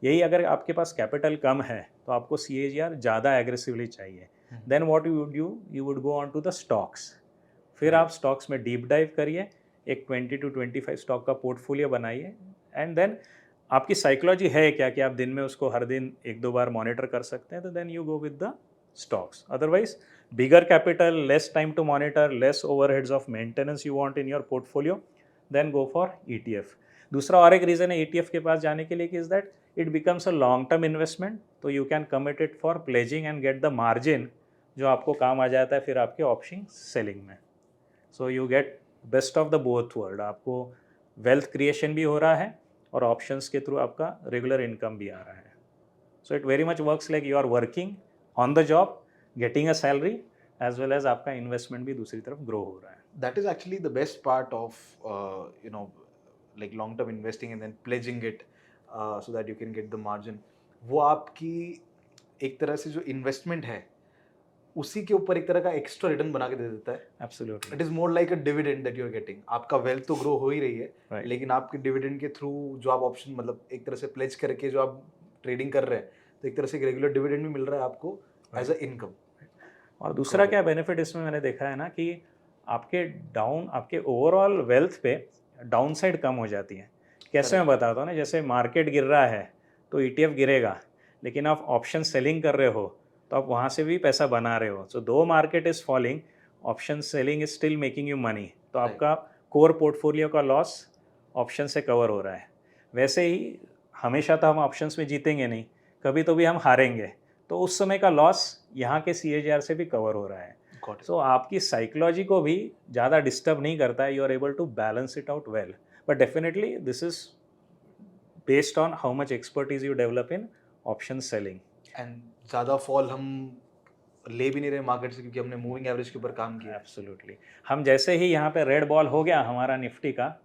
S1: यही अगर आपके पास कैपिटल कम है तो आपको CAGR ज़्यादा एग्रेसिवली चाहिए, then what you would do, you would go on to the stocks. फिर आप स्टॉक्स में डीप डाइव करिए, एक 20 to 25 स्टॉक का पोर्टफोलियो बनाइए, एंड देन आपकी साइकोलॉजी है क्या कि आप दिन में उसको हर दिन 1-2 बार मॉनिटर कर सकते हैं, तो then you go with the stocks. Otherwise bigger capital, less time to monitor, less overheads of maintenance you want in your portfolio, then go for ETF। दूसरा और एक रीज़न है ETF के पास जाने के लिए कि is that it becomes a long term investment, तो you can commit it for pledging and get the margin जो आपको काम आ जाता है फिर आपके ऑप्शन सेलिंग में। So you get best of the both world, आपको वेल्थ क्रिएशन भी हो रहा है और ऑप्शंस के थ्रू आपका रेगुलर इनकम भी आ रहा है। So it very much works like you are working on the job, getting a salary, as well as आपका इन्वेस्टमेंट भी दूसरी तरफ ग्रो हो रहा है।
S2: That is actually the best part of like long term investing and then pledging it so that you can get the margin. वो आपकी एक तरह से जो इन्वेस्टमेंट है उसी के ऊपर एक तरह का एक्स्ट्रा रिटर्न बना के दे देता है।
S1: Absolutely
S2: it is more like a dividend that you are getting. आपका वेल्थ तो ग्रो हो ही रही है,
S1: Right.
S2: लेकिन आपके डिविडेंड के थ्रू जो आप ऑप्शन मतलब एक तरह से प्लेज करके जो आप ट्रेडिंग कर रहे हैं, तो एक तरह से रेगुलर डिविडेंड भी मिल रहा है आपको एज अ इनकम।
S1: और दूसरा क्या बेनिफिट इसमें मैंने देखा है ना कि आपके ओवरऑल वेल्थ पे डाउन साइड कम हो जाती है। कैसे मैं बताता हूँ ना, जैसे मार्केट गिर रहा है तो ETF गिरेगा, लेकिन आप ऑप्शन सेलिंग कर रहे हो तो आप वहाँ से भी पैसा बना रहे हो। सो दो market is falling, option selling is still making you money, तो आपका कोर पोर्टफोलियो का लॉस ऑप्शन से कवर हो रहा है। वैसे ही हमेशा तो हम ऑप्शंस में जीतेंगे नहीं, कभी तो भी हम हारेंगे, तो उस समय का लॉस यहाँ के CAGR से भी कवर हो रहा है। सो आपकी साइकोलॉजी को भी ज़्यादा डिस्टर्ब नहीं करता है, you are able to balance it out well, but definitely this is based on how much expertise you develop in option selling.
S2: And ज़्यादा फॉल हम ले भी नहीं रहे मार्केट से क्योंकि हमने मूविंग एवरेज के ऊपर काम किया है।
S1: एब्सोल्युटली। हम जैसे ही यहाँ पे रेड बॉल हो गया हमारा निफ्टी का,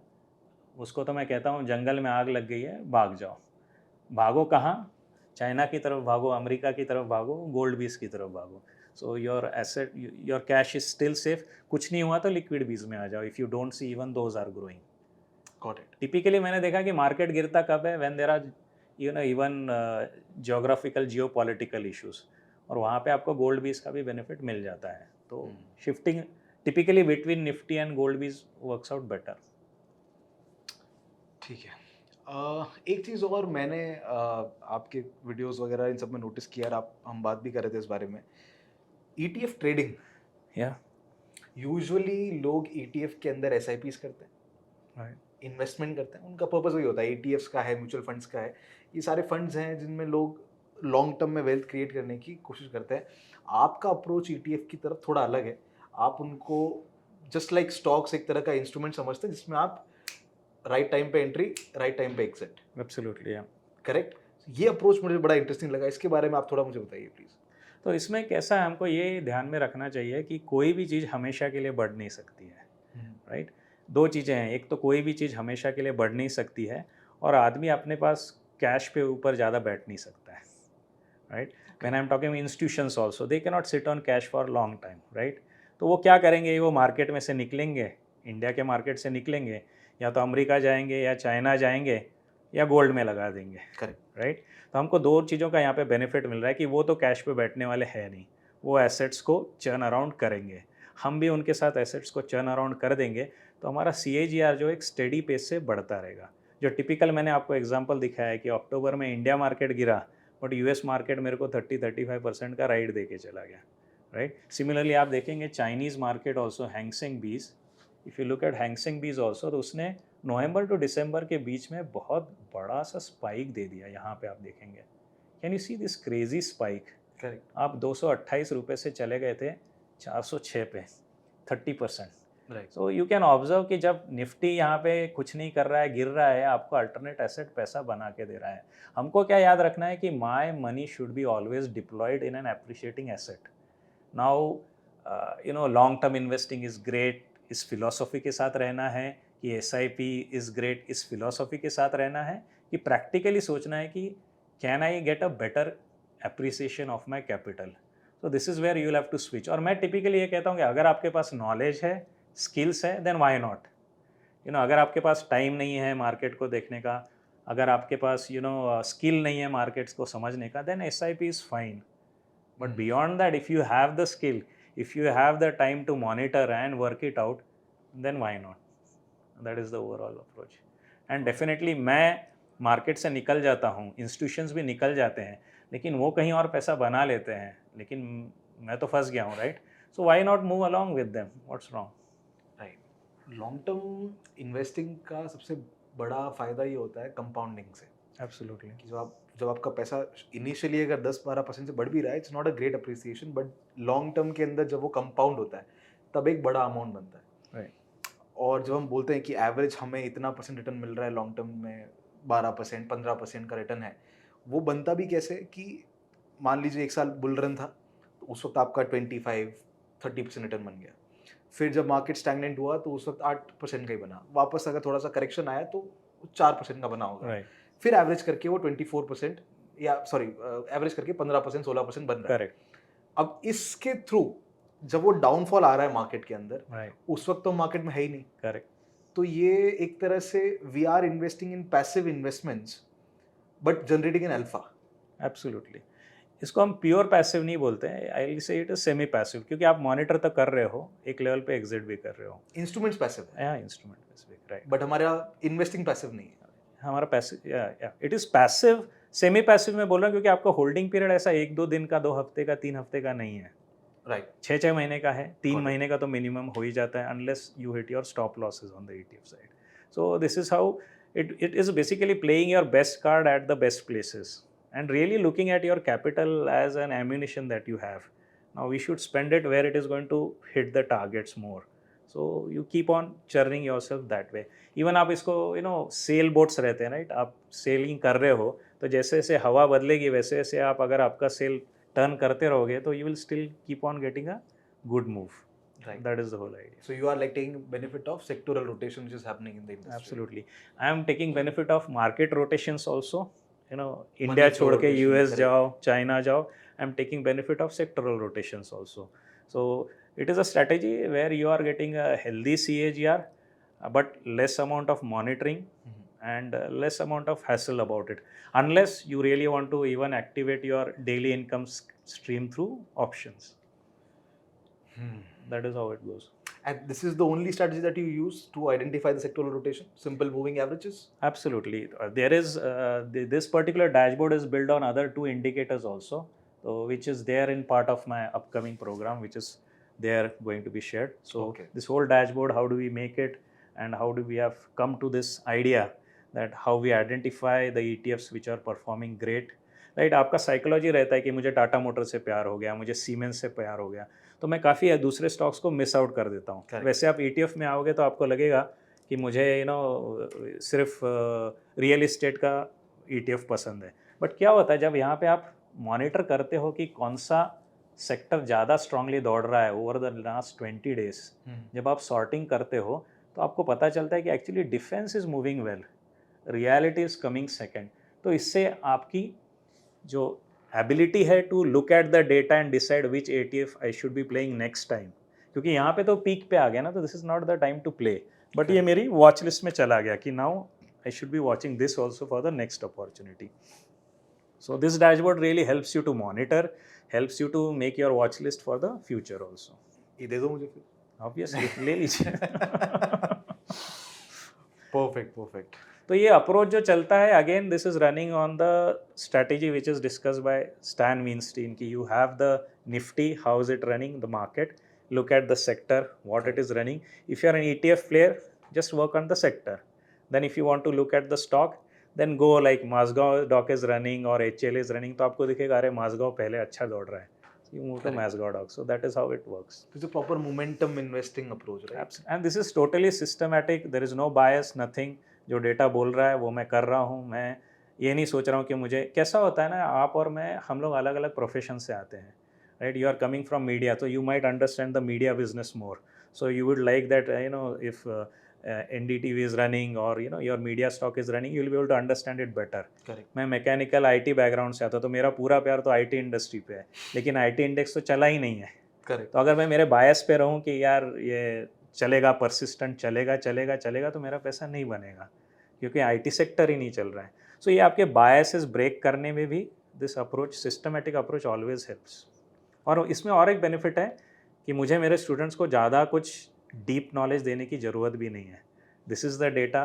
S1: उसको तो मैं कहता हूँ जंगल में आग लग गई है, भाग जाओ। भागो कहाँ? चाइना की तरफ भागो, अमेरिका की तरफ भागो, गोल्ड बीज की तरफ भागो। So your asset, your cash is still safe. कुछ नहीं हुआ तो लिक्विड बीज में आ जाओ if you don't see even those are growing.
S2: Got it.
S1: Typically मैंने देखा कि मार्केट गिरता कब है? When there are even geographical geopolitical issues, और वहाँ पे आपको गोल्ड बीज का भी बेनिफिट मिल जाता है। तो shifting typically between Nifty and gold बीज वर्क्स आउट बेटर।
S2: ठीक है। एक चीज़ और मैंने आपके वीडियोस वगैरह इन सब में नोटिस किया और आप हम बात भी कर रहे थे इस बारे में, ईटीएफ ट्रेडिंग।
S1: या
S2: यूजुअली लोग ईटीएफ के अंदर एसआईपीस करते हैं,
S1: राइट।
S2: इन्वेस्टमेंट करते हैं, उनका पर्पस वही होता है, ईटीएफ्स का है, म्यूचुअल फंड्स का है, ये सारे फंड्स हैं जिनमें लोग लॉन्ग टर्म में वेल्थ क्रिएट करने की कोशिश करते हैं। आपका अप्रोच ईटीएफ की तरफ थोड़ा अलग है। आप उनको जस्ट लाइक स्टॉक्स एक तरह का इंस्ट्रूमेंट समझते हैं जिसमें आप राइट टाइम पे एंट्री, राइट टाइम पे एग्जिट।
S1: एब्सोल्युटली, या।
S2: करेक्ट। ये अप्रोच मुझे बड़ा इंटरेस्टिंग लगा, इसके बारे में आप थोड़ा मुझे बताइए प्लीज।
S1: तो इसमें कैसा है, हमको ये ध्यान में रखना चाहिए कि कोई भी चीज़ हमेशा के लिए बढ़ नहीं सकती है, राइट। दो चीज़ें हैं, एक तो कोई भी चीज़ हमेशा के लिए बढ़ नहीं सकती है, और आदमी अपने पास कैश पे ऊपर ज़्यादा बैठ नहीं सकता है, right. When I am talking institutions also, they can not sit on cash for long time, right. तो वो क्या करेंगे? वो मार्केट में से निकलेंगे, इंडिया के मार्केट से निकलेंगे, या तो अमेरिका जाएंगे या चाइना जाएंगे, या गोल्ड में लगा देंगे,
S2: करेक्ट।
S1: राइट। तो हमको दो चीज़ों का यहाँ पे बेनिफिट मिल रहा है कि वो तो कैश पे बैठने वाले हैं नहीं, वो एसेट्स को चर्न अराउंड करेंगे, हम भी उनके साथ एसेट्स को चर्न अराउंड कर देंगे। तो हमारा CAGR जो एक स्टेडी पेस से बढ़ता रहेगा। जो टिपिकल मैंने आपको एग्जांपल दिखाया है कि अक्टूबर में इंडिया मार्केट गिरा, बट US मार्केट मेरे को 30-35% का राइड दे के चला गया, राइट। सिमिलरली आप देखेंगे चाइनीज़ मार्केट ऑल्सो, हैंगसेंग बीज, if you look eight Hang Seng बीज ऑल्सो, तो उसने नवंबर टू दिसंबर के बीच में बहुत बड़ा सा स्पाइक दे दिया। यहाँ पे आप देखेंगे, can you see this crazy spike?
S2: Correct.
S1: आप 228 रुपये से चले गए थे 406 पे, 30%।
S2: Right.
S1: So you can observe कि जब निफ्टी यहाँ पे कुछ नहीं कर रहा है, गिर रहा है, आपको अल्टरनेट एसेट पैसा बना के दे रहा है। हमको क्या याद रखना है कि my money should be always deployed in an appreciating asset. Now long term investing is great, इस फिलॉसफी के साथ रहना है कि SIP इज़ ग्रेट, इस फिलॉसफी के साथ रहना है कि प्रैक्टिकली सोचना है कि can I get a better appreciation of my capital. So this is where you have to switch. और मैं टिपिकली ये कहता हूँ कि अगर आपके पास नॉलेज है, स्किल्स है, देन वाई नॉट। अगर आपके पास टाइम नहीं है मार्केट को देखने का, अगर आपके पास स्किल नहीं है मार्केट्स को समझने का, then SIP is fine. But beyond that, if you have the skill, if you have the time to monitor and work it out, then why not? That is the overall approach. And definitely मैं market से निकल जाता हूँ, institutions भी निकल जाते हैं, लेकिन वो कहीं और पैसा बना लेते हैं, लेकिन मैं तो फंस गया हूँ, right. So why not move along with them, what's wrong?
S2: Right. Long term investing का सबसे बड़ा फायदा ये होता है कंपाउंडिंग से,
S1: एब्सोल्युटली।
S2: कि जब आपका पैसा इनिशियली अगर 10-12% से बढ़ भी रहा है, it's not a great appreciation, but long term के अंदर जब वो कंपाउंड होता है तब एक बड़ा अमाउंट बनता है।
S1: राइट।
S2: और जब हम बोलते हैं कि एवरेज हमें इतना % रिटर्न मिल रहा है लॉन्ग टर्म में, 12% 15% का रिटर्न है, वो बनता भी कैसे कि मान लीजिए एक साल बुल रन था तो उस वक्त आपका 25-30% रिटर्न बन गया। फिर जब मार्केट स्टैग्नेंट हुआ तो उस वक्त 8% का ही बना, वापस अगर थोड़ा सा करेक्शन आया तो 4% का बना होगा,
S1: राइट।
S2: फिर एवरेज करके वो 24% या सॉरी एवरेज करके 15% 16% बन रहा है।
S1: करेक्ट।
S2: अब इसके थ्रू जब वो डाउनफॉल आ रहा है मार्केट के अंदर,
S1: राइट।
S2: उस वक्त तो मार्केट में है ही नहीं,
S1: करेक्ट।
S2: तो ये एक तरह से we are investing in passive investments but generating in alpha.
S1: Absolutely. इसको हम प्योर पैसिव नहीं बोलते हैं, I will say it is semi passive, क्योंकि आप मॉनिटर तो कर रहे हो, एक लेवल पे एग्जिट भी कर रहे हो।
S2: इंस्ट्रूमेंट्स पैसिव है
S1: हाँ, इंस्ट्रूमेंट पैसिव, राइट।
S2: बट हमारा इन्वेस्टिंग पैसिव नहीं है।
S1: हमारा पैसिव, या it is passive, semi passive में बोल रहा हूँ, क्योंकि आपका होल्डिंग पीरियड ऐसा 1-2 दिन का, 2 हफ्ते का, 3 हफ्ते का नहीं है,
S2: राइट।
S1: 6-6 महीने का है, 3
S2: Got it.
S1: महीने का तो मिनिमम हो ही जाता है, unless you hit your stop losses on the ETF side. So this is how it is basically playing your best card at the best places and really looking at your capital as an ammunition that you have. Now we should spend it where it is going to hit the targets more. So you keep on churning yourself that way. Even आप इसको cell boats रहते हैं, right. आप selling कर रहे हो तो जैसे जैसे हवा बदलेगी वैसे वैसे आप, अगर आपका सेल टर्न करते रहोगे तो you will still keep on getting a good move.
S2: Right.
S1: That is the whole idea.
S2: So you are like taking benefit of sectoral rotation which is happening in the industry.
S1: Absolutely. I am taking benefit of market rotations also. You know,
S2: Money
S1: India
S2: flow
S1: छोड़ के
S2: rotation,
S1: US
S2: correct.
S1: जाओ, China जाओ. I am taking benefit of sectoral rotations also. So it is a strategy where you are getting a healthy CAGR, but less amount of monitoring and less amount of hassle about it. Unless you really want to even activate your daily income stream through options. That is how it goes.
S2: And this is the only strategy that you use to identify the sectoral rotation, simple moving averages?
S1: Absolutely. There is this particular dashboard is built on other two indicators also, so which is there in part of my upcoming program, which is there going to be shared. So
S2: Okay.
S1: this whole dashboard, how do we make it, and how do we have come to this idea that how we identify the ETFs which are performing great, right. आपका psychology रहता है कि मुझे Tata motor से प्यार हो गया, मुझे सीमेंस से प्यार हो गया, तो मैं काफ़ी दूसरे स्टॉक्स को मिस आउट कर देता हूँ.
S2: Correct.
S1: वैसे आप ETF में आओगे तो आपको लगेगा कि मुझे सिर्फ रियल इस्टेट का ETF पसंद है. बट क्या होता है जब यहाँ पे आप मॉनिटर करते हो कि कौन सा सेक्टर ज़्यादा स्ट्रांगली दौड़ रहा है ओवर द लास्ट 20 डेज, जब आप सॉर्टिंग करते हो तो आपको पता चलता है कि actually defence is moving well, realty is coming second. तो इससे आपकी जो एबिलिटी है to look at the data and decide which ETF I should be playing next time, क्योंकि यहाँ पे तो पीक पे आ गया ना, तो this is not the time to play. But ये मेरी वॉच लिस्ट में चला गया कि now I should be watching this also for the next opportunity. So this dashboard really helps you to monitor, helps you to make your watch list for the future also.
S2: ये दे दो मुझे फिर.
S1: Obviously ले लीजिए.
S2: Perfect.
S1: तो ये approach जो चलता है, again this is running on the strategy which is discussed by Stan Weinstein कि you have the Nifty, how is it running, the market, look at the sector, what it is running. If you are an ETF player, just work on the sector. Then if you want to look at the stock, then go like Mazgaon stock is running or HL is running, तो आपको दिखेगा अरे Mazgaon पहले अच्छा दौड़ रहा है, you move to Mazgaon stock. So that is how it works.
S2: It's a proper momentum investing approach, right?
S1: Absolutely. And this is totally systematic. There is no bias, nothing. जो डेटा बोल रहा है वो मैं कर रहा हूँ. मैं ये नहीं सोच रहा हूँ कि मुझे कैसा होता है ना, आप और मैं हम लोग अलग अलग प्रोफेशन से आते हैं, right? You are coming from media, so you might understand the media business more. So you would like that, if NDTV is running or your media stock is running, you will be able to understand it better.
S2: Correct.
S1: मैं mechanical IT background से आता हूँ, तो मेरा पूरा प्यार तो IT industry पे है, लेकिन IT इंडेक्स तो चला ही नहीं है.
S2: Correct.
S1: तो अगर मैं मेरे बायस पे रहूँ कि यार ये चलेगा, परसिस्टेंट चलेगा, तो मेरा पैसा नहीं बनेगा, क्योंकि IT सेक्टर ही नहीं चल रहा है. सो ये आपके बायसेस ब्रेक करने में भी this approach, systematic approach always helps. और इसमें और एक बेनिफिट है कि मुझे मेरे स्टूडेंट्स को ज़्यादा कुछ डीप नॉलेज देने की ज़रूरत भी नहीं है. This is the data,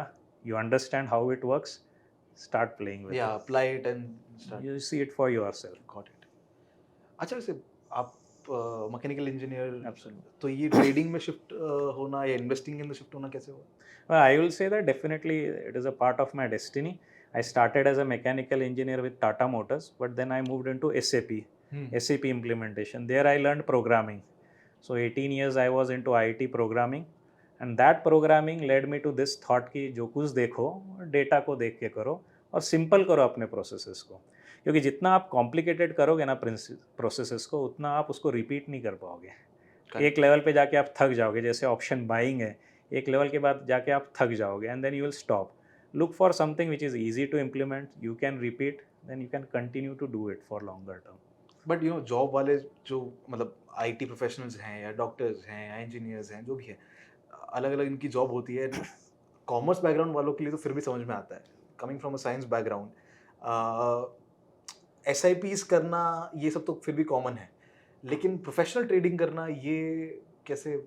S1: you understand how it works, start playing with
S2: या apply it and start,
S1: you see it for yourself.
S2: Got it. अच्छा, वैसे आप मैकेनिकल इंजीनियर,
S1: एब्सोल्युटली.
S2: तो ये ट्रेडिंग में शिफ्ट होना या इन्वेस्टिंग में शिफ्ट होना कैसे हुआ?
S1: I will say that definitely it is a part of my destiny. I started as a mechanical engineer with Tata Motors, but then I moved into SAP. SAP implementation. There I learned programming. So 18 years I was into IT programming, and that programming led me to this thought कि जो कुछ देखो data को देख के करो और simple करो अपने प्रोसेसेस को, क्योंकि जितना आप कॉम्प्लिकेटेड करोगे ना प्रोसेसेस को, उतना आप उसको रिपीट नहीं कर पाओगे. एक लेवल पे जाके आप थक जाओगे, जैसे ऑप्शन बाइंग है, एक लेवल के बाद जाके आप थक जाओगे, and then you will stop. Look for something which is easy to implement, you can repeat, then you can continue to do it for longer term.
S2: But job वाले जो मतलब IT प्रोफेशनल्स हैं या डॉक्टर्स हैं या engineers हैं, जो भी है, अलग अलग इनकी जॉब होती है. कॉमर्स बैकग्राउंड वालों के लिए तो फिर भी समझ में आता है, coming from a science background. SIPs करना ये सब तो फिर भी कॉमन है, लेकिन प्रोफेशनल ट्रेडिंग करना ये कैसे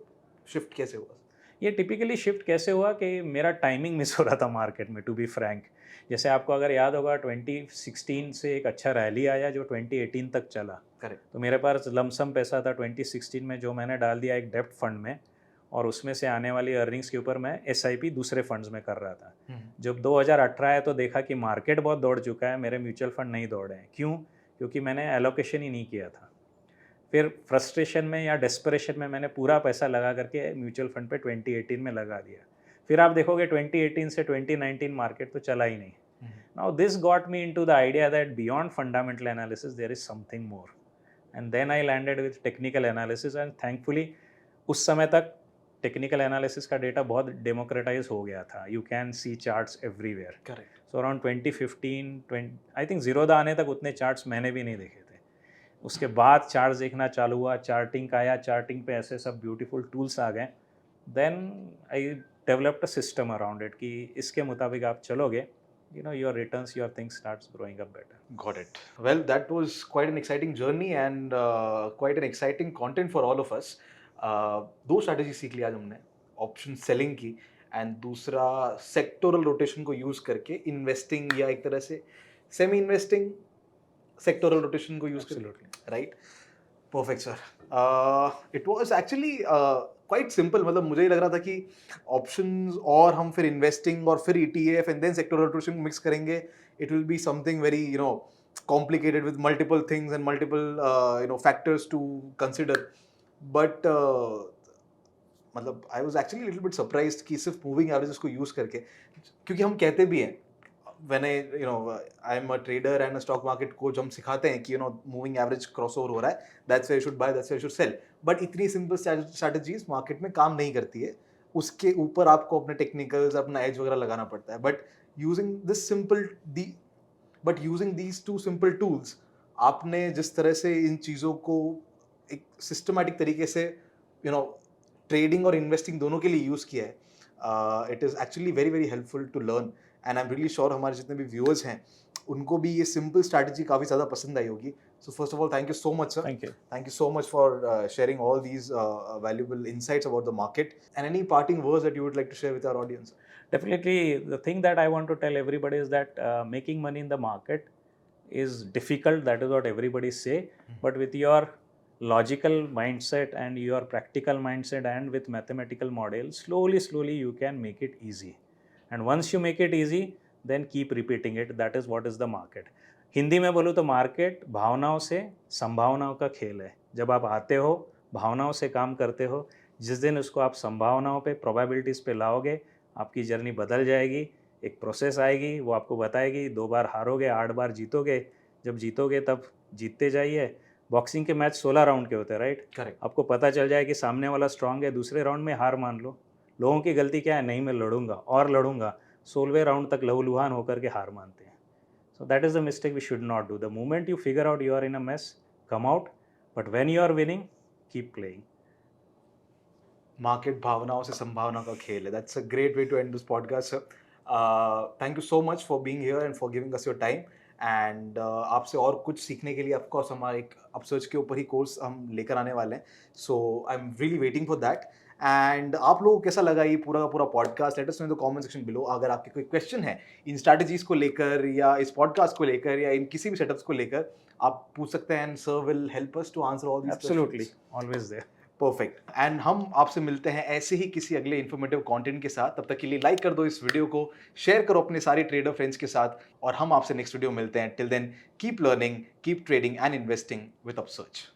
S2: शिफ्ट कैसे हुआ?
S1: ये टिपिकली शिफ्ट कैसे हुआ कि मेरा टाइमिंग मिस हो रहा था मार्केट में, टू बी फ्रैंक. जैसे आपको अगर याद होगा 2016 से एक अच्छा रैली आया जो 2018 तक चला.
S2: करेक्ट.
S1: तो मेरे पास लमसम पैसा था 2016 में, जो मैंने डाल दिया एक डेप्ट फंड में, और उसमें से आने वाली अर्निंग्स के ऊपर मैं SIP दूसरे फंड्स में कर रहा था. जब 2018 है तो देखा कि मार्केट बहुत दौड़ चुका है, मेरे म्यूचुअल फंड नहीं दौड़े हैं. क्यों? क्योंकि मैंने एलोकेशन ही नहीं किया था. फिर फ्रस्ट्रेशन में या डेस्परेशन में मैंने पूरा पैसा लगा करके म्यूचुअल फंड पे 2018 में लगा दिया. फिर आप देखोगे 2018 से 2019 मार्केट तो चला ही नहीं. Now this got me into the idea that beyond fundamental analysis there is something more. And then I landed with technical analysis and thankfully उस समय तक टेक्निकल एनालिसिस का डेटा बहुत डेमोक्रेटाइज हो गया था. You can see charts everywhere.
S2: Correct.
S1: So around 2015 20 I think Zerodha आने तक उतने चार्ट्स मैंने भी नहीं देखे थे. उसके बाद चार्ट्स देखना चालू हुआ, चार्टिंग का आया, चार्टिंग पे ऐसे सब ब्यूटीफुल टूल्स आ गए. Then I developed a system around it कि इसके मुताबिक आप चलोगे, you know, your returns, your thing starts growing up better.
S2: Got it. Well, that was quite an exciting journey and quite an exciting content for all of us. दो strategy सीख लिया आज हमने, ऑप्शन सेलिंग की and दूसरा sectoral rotation को use करके investing या एक तरह से सेमी इन्वेस्टिंग सेक्टोरल रोटेशन को यूज
S1: Absolutely.
S2: करके, right? Perfect sir. It was actually quite simple. मतलब मुझे ही लग रहा था कि ऑप्शंस और हम फिर इन्वेस्टिंग और फिर ETF and then sectoral rotation mix करेंगे. It will be something very complicated with multiple things and multiple factors to consider. But मतलब I was actually little bit surprised कि सिर्फ मूविंग एवरेजेस को यूज करके, क्योंकि हम कहते भी हैं when I am a trader and a stock market coach, हम सिखाते हैं कि मूविंग एवरेज क्रॉसओवर हो रहा है, that's where you should buy, that's where you should sell. But इतनी सिंपल स्ट्रैटेजीज मार्केट में काम नहीं करती है. उसके ऊपर आपको अपने टेक्निकल्स, अपना एज वगैरह लगाना पड़ता है. But using these two simple tools, आपने जिस तरह से इन चीज़ों को एक सिस्टमैटिक तरीके से ट्रेडिंग और इन्वेस्टिंग दोनों के लिए यूज़ किया है, it is actually very very helpful to learn. And I am really sure हमारे जितने भी व्यूअर्स हैं उनको भी ये सिंपल स्ट्रैटेजी काफ़ी ज़्यादा पसंद आई होगी. So first of all thank you so much sir.
S1: Thank you.
S2: Thank you so much for sharing all these valuable insights about the market. And any parting words that you would like to share with our audience?
S1: Definitely, the thing that I want to tell everybody is that making money in the market is difficult. That is what everybody say. But with your logical mindset and your practical mindset and with mathematical models, slowly you can make it easy. And once you make it easy, then keep repeating it. That is what is the market. Hindi में बोलूँ तो market भावनाओं से संभावनाओं का खेल है. जब आप आते हो, भावनाओं से काम करते हो, जिस दिन उसको आप संभावनाओं पे, प्रोबेबिलिटीज़ पे लाओगे, आपकी जर्नी बदल जाएगी. एक प्रोसेस आएगी, वो आपको बताएगी 2 बार हारोगे, 8 बार जीतोगे. जब जीतोगे तब जीतते जाइए. बॉक्सिंग के मैच 16 राउंड के होते हैं, राइट?
S2: करेक्ट.
S1: आपको पता चल जाए कि सामने वाला स्ट्रांग है, दूसरे राउंड में हार मान लो. लोगों की गलती क्या है? नहीं, मैं लड़ूंगा और लड़ूंगा. 16वें राउंड तक लहूलुहान होकर के हार मानते हैं. So that is the mistake we should not do. The moment you figure out you are in a mess, come out. But when you are winning, keep playing.
S2: Market भावनाओं से संभावना का खेल है. That's a great way to end this podcast sir. Thank you so much for being here and for giving us your time. And आपसे और कुछ सीखने के लिए ऑफकोर्स हमारे एक अपसर्च के ऊपर ही कोर्स हम लेकर आने वाले हैं. So I am really waiting for that. And आप लोगों को कैसा लगा ये पूरा का पूरा podcast? Let us know in the comment section below. अगर आपके कोई क्वेश्चन है इन स्ट्रैटेजीज को लेकर या इस पॉडकास्ट को लेकर या इन किसी भी सेटअप्स को लेकर, आप पूछ सकते हैं and sir will help us to answer all these.
S1: Absolutely, always there.
S2: Perfect. And हम आपसे मिलते हैं ऐसे ही किसी अगले इन्फॉर्मेटिव कंटेंट के साथ. तब तक के लिए लाइक कर दो इस वीडियो को, शेयर करो अपने सारे ट्रेडर फ्रेंड्स के साथ, और हम आपसे नेक्स्ट वीडियो मिलते हैं. Till then keep learning, keep trading and investing with अपसर्च.